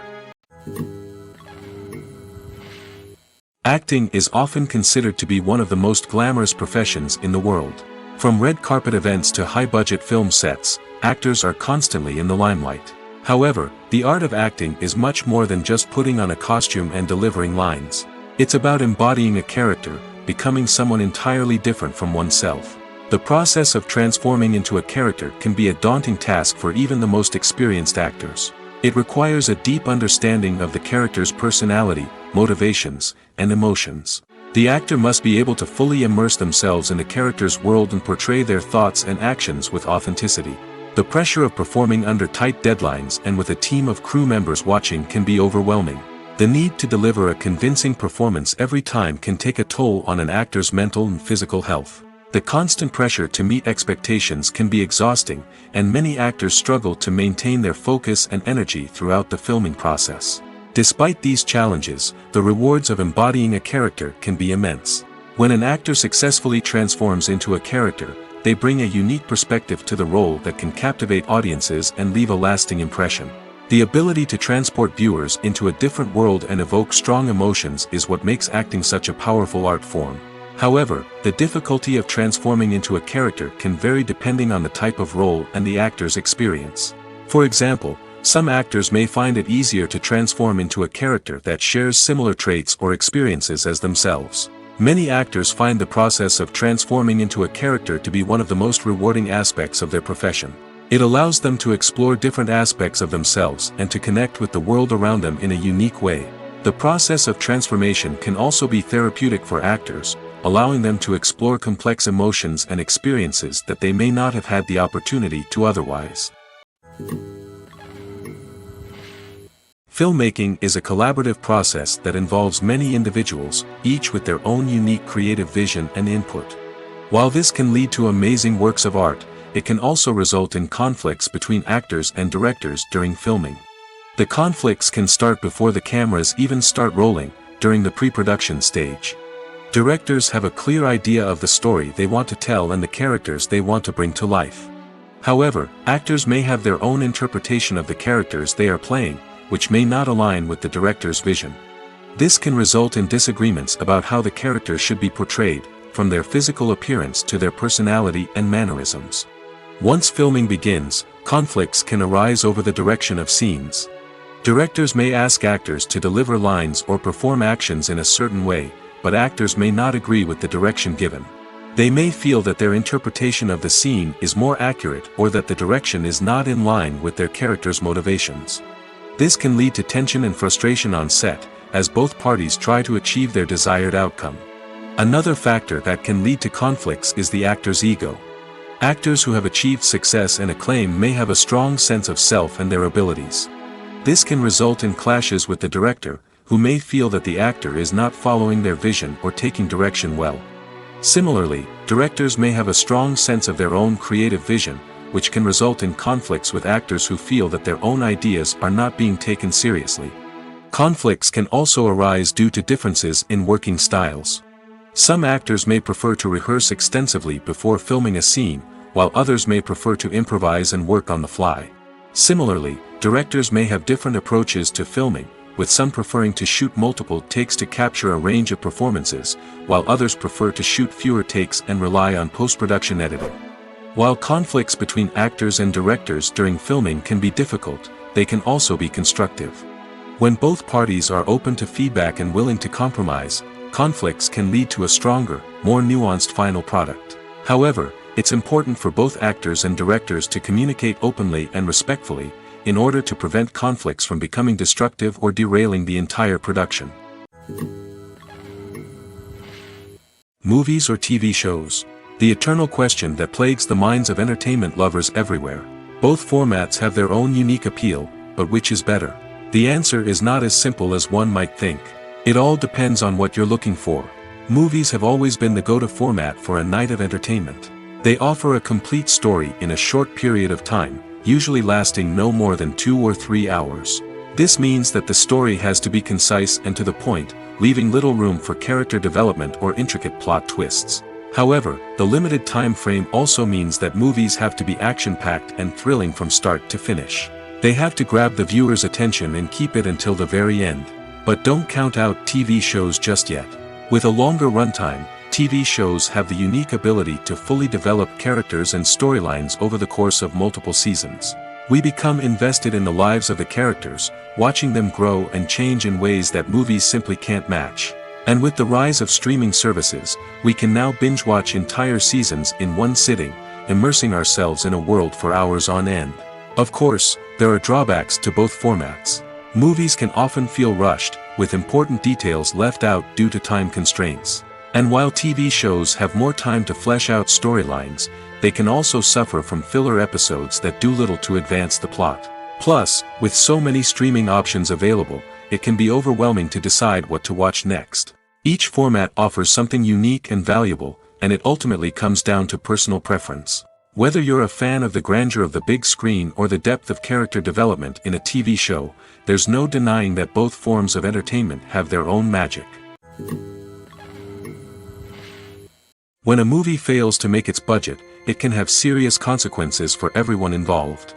Acting is often considered to be one of the most glamorous professions in the world. From red carpet events to high-budget film sets, actors are constantly in the limelight. However, the art of acting is much more than just putting on a costume and delivering lines. It's about embodying a character, becoming someone entirely different from oneself. The process of transforming into a character can be a daunting task for even the most experienced actors. It requires a deep understanding of the character's personality, motivations, and emotions. The actor must be able to fully immerse themselves in the character's world and portray their thoughts and actions with authenticity. The pressure of performing under tight deadlines and with a team of crew members watching can be overwhelming. The need to deliver a convincing performance every time can take a toll on an actor's mental and physical health. The constant pressure to meet expectations can be exhausting, and many actors struggle to maintain their focus and energy throughout the filming process. Despite these challenges, the rewards of embodying a character can be immense. When an actor successfully transforms into a character, they bring a unique perspective to the role that can captivate audiences and leave a lasting impression. The ability to transport viewers into a different world and evoke strong emotions is what makes acting such a powerful art form. However, the difficulty of transforming into a character can vary depending on the type of role and the actor's experience. For example, some actors may find it easier to transform into a character that shares similar traits or experiences as themselves. Many actors find the process of transforming into a character to be one of the most rewarding aspects of their profession. It allows them to explore different aspects of themselves and to connect with the world around them in a unique way. The process of transformation can also be therapeutic for actors, allowing them to explore complex emotions and experiences that they may not have had the opportunity to otherwise. Filmmaking is a collaborative process that involves many individuals, each with their own unique creative vision and input. While this can lead to amazing works of art, it can also result in conflicts between actors and directors during filming. The conflicts can start before the cameras even start rolling, during the pre-production stage. Directors have a clear idea of the story they want to tell and the characters they want to bring to life. However, actors may have their own interpretation of the characters they are playing, which may not align with the director's vision. This can result in disagreements about how the characters should be portrayed, from their physical appearance to their personality and mannerisms. Once filming begins, conflicts can arise over the direction of scenes. Directors may ask actors to deliver lines or perform actions in a certain way, but actors may not agree with the direction given. They may feel that their interpretation of the scene is more accurate or that the direction is not in line with their character's motivations. This can lead to tension and frustration on set, as both parties try to achieve their desired outcome. Another factor that can lead to conflicts is the actor's ego. Actors who have achieved success and acclaim may have a strong sense of self and their abilities. This can result in clashes with the director, who may feel that the actor is not following their vision or taking direction well. Similarly, directors may have a strong sense of their own creative vision, which can result in conflicts with actors who feel that their own ideas are not being taken seriously. Conflicts can also arise due to differences in working styles. Some actors may prefer to rehearse extensively before filming a scene, while others may prefer to improvise and work on the fly. Similarly, directors may have different approaches to filming, with some preferring to shoot multiple takes to capture a range of performances, while others prefer to shoot fewer takes and rely on post-production editing. While conflicts between actors and directors during filming can be difficult, they can also be constructive. When both parties are open to feedback and willing to compromise, conflicts can lead to a stronger, more nuanced final product. However, it's important for both actors and directors to communicate openly and respectfully, in order to prevent conflicts from becoming destructive or derailing the entire production. Movies or TV shows? The eternal question that plagues the minds of entertainment lovers everywhere. Both formats have their own unique appeal, but which is better? The answer is not as simple as one might think. It all depends on what you're looking for. Movies have always been the go-to format for a night of entertainment. They offer a complete story in a short period of time, usually lasting no more than 2 or 3 hours. This means that the story has to be concise and to the point, leaving little room for character development or intricate plot twists. However, the limited time frame also means that movies have to be action-packed and thrilling from start to finish. They have to grab the viewer's attention and keep it until the very end. But don't count out TV shows just yet. With a longer runtime, TV shows have the unique ability to fully develop characters and storylines over the course of multiple seasons. We become invested in the lives of the characters, watching them grow and change in ways that movies simply can't match. And with the rise of streaming services, we can now binge-watch entire seasons in one sitting, immersing ourselves in a world for hours on end. Of course, there are drawbacks to both formats. Movies can often feel rushed, with important details left out due to time constraints. And while TV shows have more time to flesh out storylines, they can also suffer from filler episodes that do little to advance the plot. Plus, with so many streaming options available, it can be overwhelming to decide what to watch next. Each format offers something unique and valuable, and it ultimately comes down to personal preference. Whether you're a fan of the grandeur of the big screen or the depth of character development in a TV show, there's no denying that both forms of entertainment have their own magic. When a movie fails to make its budget, it can have serious consequences for everyone involved.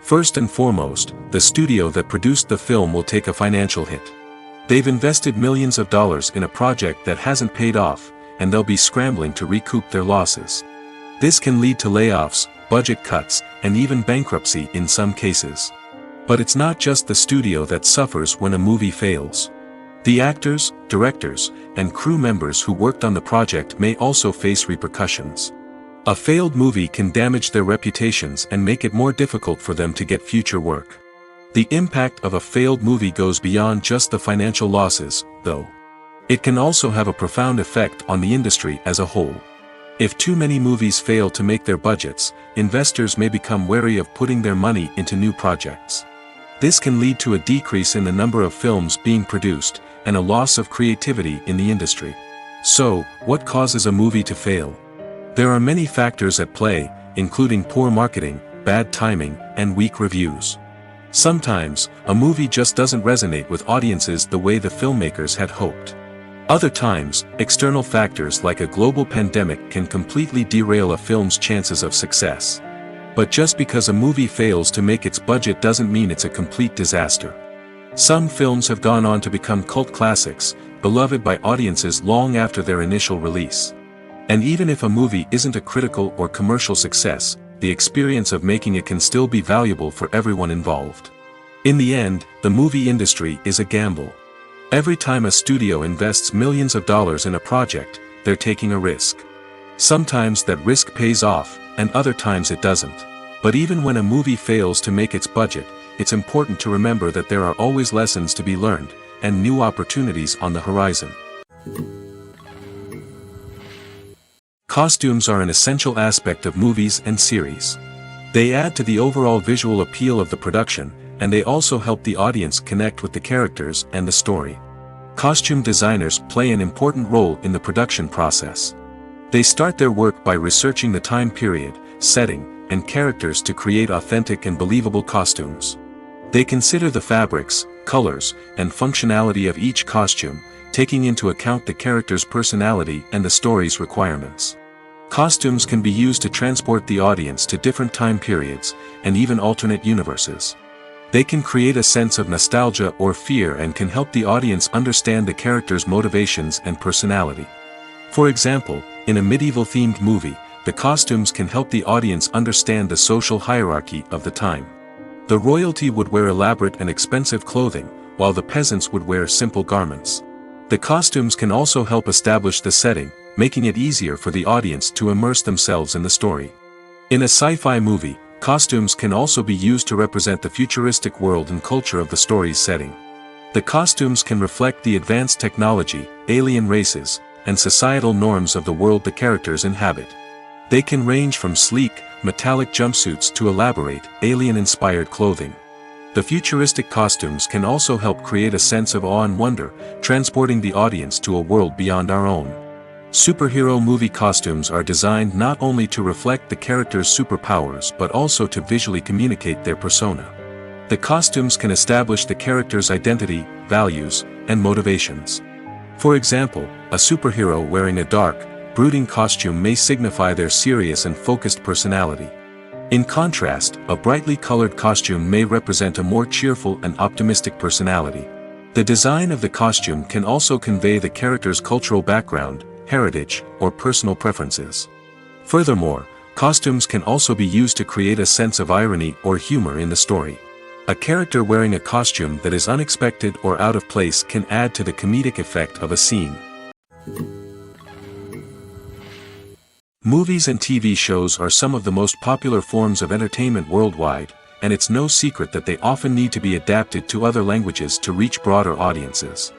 First and foremost, the studio that produced the film will take a financial hit. They've invested millions of dollars in a project that hasn't paid off, and they'll be scrambling to recoup their losses. This can lead to layoffs, budget cuts, and even bankruptcy in some cases. But it's not just the studio that suffers when a movie fails. The actors, directors, and crew members who worked on the project may also face repercussions. A failed movie can damage their reputations and make it more difficult for them to get future work. The impact of a failed movie goes beyond just the financial losses, though. It can also have a profound effect on the industry as a whole. If too many movies fail to make their budgets, investors may become wary of putting their money into new projects. This can lead to a decrease in the number of films being produced, and a loss of creativity in the industry. So, what causes a movie to fail? There are many factors at play, including poor marketing, bad timing, and weak reviews. Sometimes, a movie just doesn't resonate with audiences the way the filmmakers had hoped. Other times, external factors like a global pandemic can completely derail a film's chances of success. But just because a movie fails to make its budget doesn't mean it's a complete disaster. Some films have gone on to become cult classics, beloved by audiences long after their initial release. And even if a movie isn't a critical or commercial success, the experience of making it can still be valuable for everyone involved. In the end, the movie industry is a gamble. Every time a studio invests millions of dollars in a project, they're taking a risk. Sometimes that risk pays off, and other times it doesn't. But even when a movie fails to make its budget, it's important to remember that there are always lessons to be learned, and new opportunities on the horizon. Costumes are an essential aspect of movies and series. They add to the overall visual appeal of the production, and they also help the audience connect with the characters and the story. Costume designers play an important role in the production process. They start their work by researching the time period, setting, and characters to create authentic and believable costumes. They consider the fabrics, colors, and functionality of each costume, taking into account the character's personality and the story's requirements. Costumes can be used to transport the audience to different time periods, and even alternate universes. They can create a sense of nostalgia or fear and can help the audience understand the character's motivations and personality. For example, in a medieval-themed movie, the costumes can help the audience understand the social hierarchy of the time. The royalty would wear elaborate and expensive clothing, while the peasants would wear simple garments. The costumes can also help establish the setting, making it easier for the audience to immerse themselves in the story. In a sci-fi movie, costumes can also be used to represent the futuristic world and culture of the story's setting. The costumes can reflect the advanced technology, alien races, and societal norms of the world the characters inhabit. They can range from sleek, metallic jumpsuits to elaborate, alien-inspired clothing. The futuristic costumes can also help create a sense of awe and wonder, transporting the audience to a world beyond our own. Superhero movie costumes are designed not only to reflect the character's superpowers but also to visually communicate their persona. The costumes can establish the character's identity, values, and motivations. For example, a superhero wearing a dark, brooding costume may signify their serious and focused personality. In contrast, a brightly colored costume may represent a more cheerful and optimistic personality. The design of the costume can also convey the character's cultural background, heritage, or personal preferences. Furthermore, costumes can also be used to create a sense of irony or humor in the story. A character wearing a costume that is unexpected or out of place can add to the comedic effect of a scene. Movies and TV shows are some of the most popular forms of entertainment worldwide, and it's no secret that they often need to be adapted to other languages to reach broader audiences.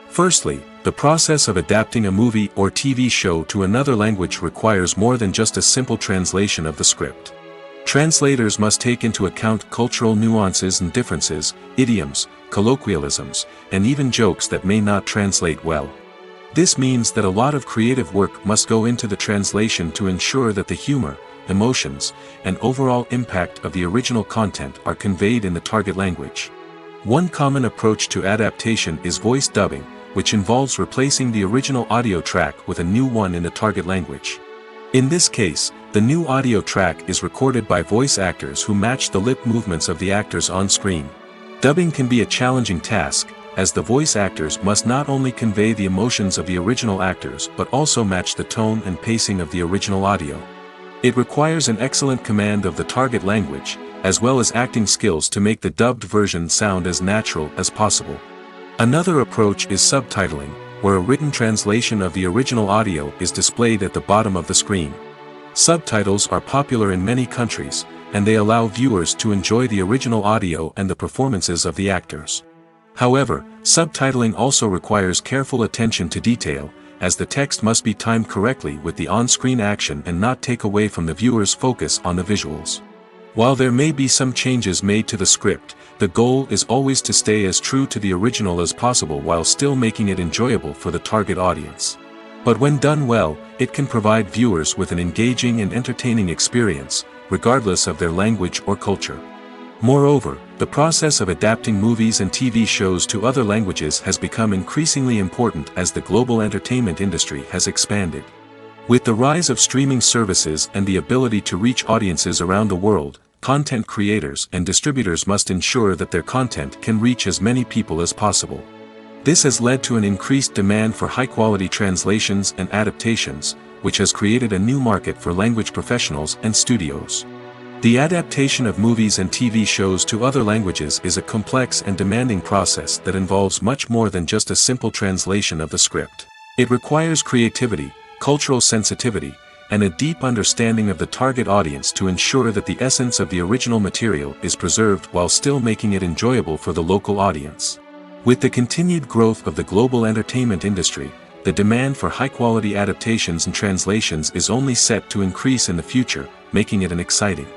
Firstly, the process of adapting a movie or TV show to another language requires more than just a simple translation of the script. Translators must take into account cultural nuances and differences, idioms, colloquialisms, and even jokes that may not translate well. This means that a lot of creative work must go into the translation to ensure that the humor, emotions, and overall impact of the original content are conveyed in the target language. One common approach to adaptation is voice dubbing, which involves replacing the original audio track with a new one in the target language. In this case, The new audio track is recorded by voice actors who match the lip movements of the actors on screen. Dubbing can be a challenging task, as the voice actors must not only convey the emotions of the original actors but also match the tone and pacing of the original audio. It requires an excellent command of the target language, as well as acting skills to make the dubbed version sound as natural as possible. Another approach is subtitling, where a written translation of the original audio is displayed at the bottom of the screen. Subtitles are popular in many countries, and they allow viewers to enjoy the original audio and the performances of the actors. However, subtitling also requires careful attention to detail, as the text must be timed correctly with the on-screen action and not take away from the viewer's focus on the visuals. While there may be some changes made to the script, the goal is always to stay as true to the original as possible while still making it enjoyable for the target audience. But when done well, it can provide viewers with an engaging and entertaining experience, regardless of their language or culture. Moreover, the process of adapting movies and TV shows to other languages has become increasingly important as the global entertainment industry has expanded. With the rise of streaming services and the ability to reach audiences around the world, content creators and distributors must ensure that their content can reach as many people as possible. This has led to an increased demand for high-quality translations and adaptations, which has created a new market for language professionals and studios. The adaptation of movies and TV shows to other languages is a complex and demanding process that involves much more than just a simple translation of the script. It requires creativity, cultural sensitivity, and a deep understanding of the target audience to ensure that the essence of the original material is preserved while still making it enjoyable for the local audience. With the continued growth of the global entertainment industry, the demand for high-quality adaptations and translations is only set to increase in the future, making it an exciting.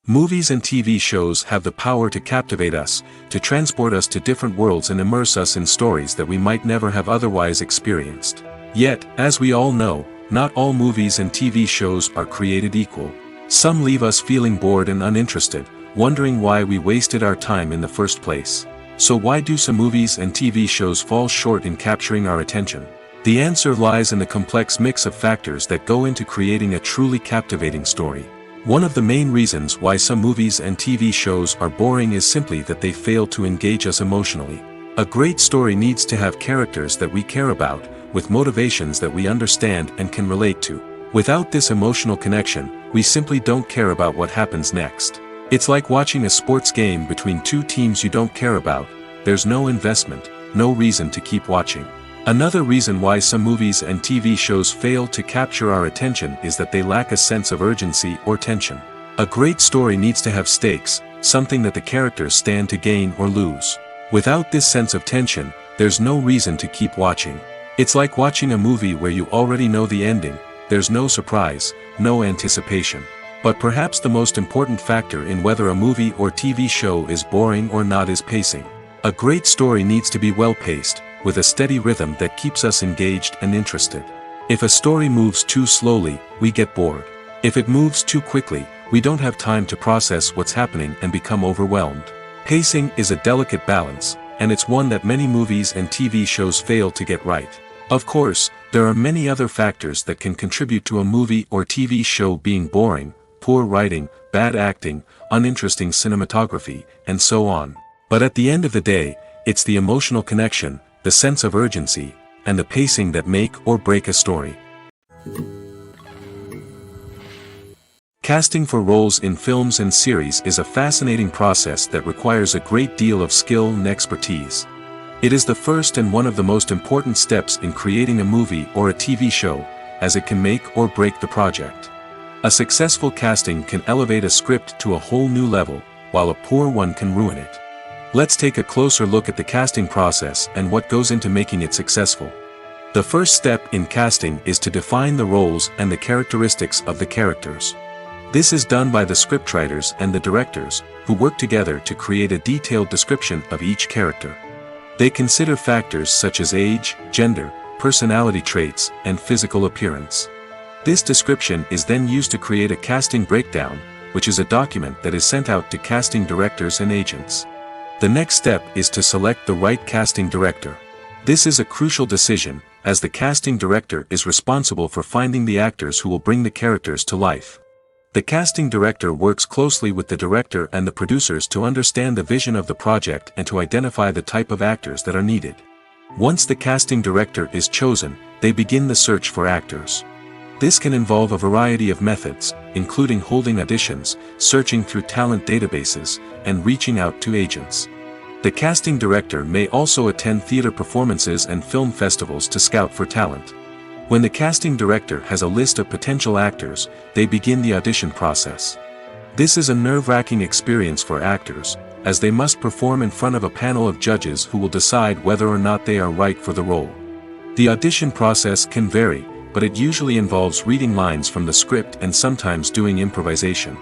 Movies and TV shows have the power to captivate us, to transport us to different worlds and immerse us in stories that we might never have otherwise experienced. Yet, as we all know, not all movies and TV shows are created equal. Some leave us feeling bored and uninterested, wondering why we wasted our time in the first place. So why do some movies and TV shows fall short in capturing our attention? The answer lies in the complex mix of factors that go into creating a truly captivating story. One of the main reasons why some movies and TV shows are boring is simply that they fail to engage us emotionally. A great story needs to have characters that we care about, with motivations that we understand and can relate to. Without this emotional connection, we simply don't care about what happens next. It's like watching a sports game between two teams you don't care about. There's no investment, no reason to keep watching. Another reason why some movies and TV shows fail to capture our attention is that they lack a sense of urgency or tension. A great story needs to have stakes, something that the characters stand to gain or lose. Without this sense of tension, there's no reason to keep watching. It's like watching a movie where you already know the ending. There's no surprise, no anticipation. But perhaps the most important factor in whether a movie or TV show is boring or not is pacing. A great story needs to be well-paced, with a steady rhythm that keeps us engaged and interested. If a story moves too slowly, we get bored. If it moves too quickly, we don't have time to process what's happening and become overwhelmed. Pacing is a delicate balance, and it's one that many movies and TV shows fail to get right. Of course, there are many other factors that can contribute to a movie or TV show being boring: poor writing, bad acting, uninteresting cinematography, and so on. But at the end of the day, it's the emotional connection, the sense of urgency, and the pacing that make or break a story. Casting for roles in films and series is a fascinating process that requires a great deal of skill and expertise. It is the first and one of the most important steps in creating a movie or a TV show, as it can make or break the project. A successful casting can elevate a script to a whole new level, while a poor one can ruin it. Let's take a closer look at the casting process and what goes into making it successful. The first step in casting is to define the roles and the characteristics of the characters. This is done by the scriptwriters and the directors, who work together to create a detailed description of each character. They consider factors such as age, gender, personality traits, and physical appearance. This description is then used to create a casting breakdown, which is a document that is sent out to casting directors and agents. The next step is to select the right casting director. This is a crucial decision, as the casting director is responsible for finding the actors who will bring the characters to life. The casting director works closely with the director and the producers to understand the vision of the project and to identify the type of actors that are needed. Once the casting director is chosen, they begin the search for actors. This can involve a variety of methods, including holding auditions, searching through talent databases, and reaching out to agents. The casting director may also attend theater performances and film festivals to scout for talent. When the casting director has a list of potential actors, they begin the audition process. This is a nerve-wracking experience for actors, as they must perform in front of a panel of judges who will decide whether or not they are right for the role. The audition process can vary, but it usually involves reading lines from the script and sometimes doing improvisation.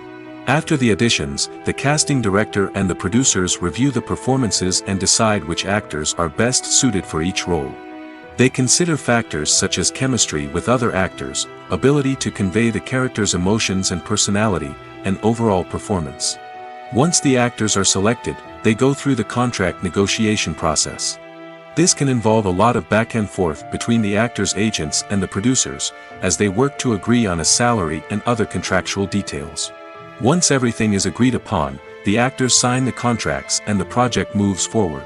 After the auditions, the casting director and the producers review the performances and decide which actors are best suited for each role. They consider factors such as chemistry with other actors, ability to convey the character's emotions and personality, and overall performance. Once the actors are selected, they go through the contract negotiation process. This can involve a lot of back and forth between the actors' agents and the producers, as they work to agree on a salary and other contractual details. Once everything is agreed upon, the actors sign the contracts and the project moves forward.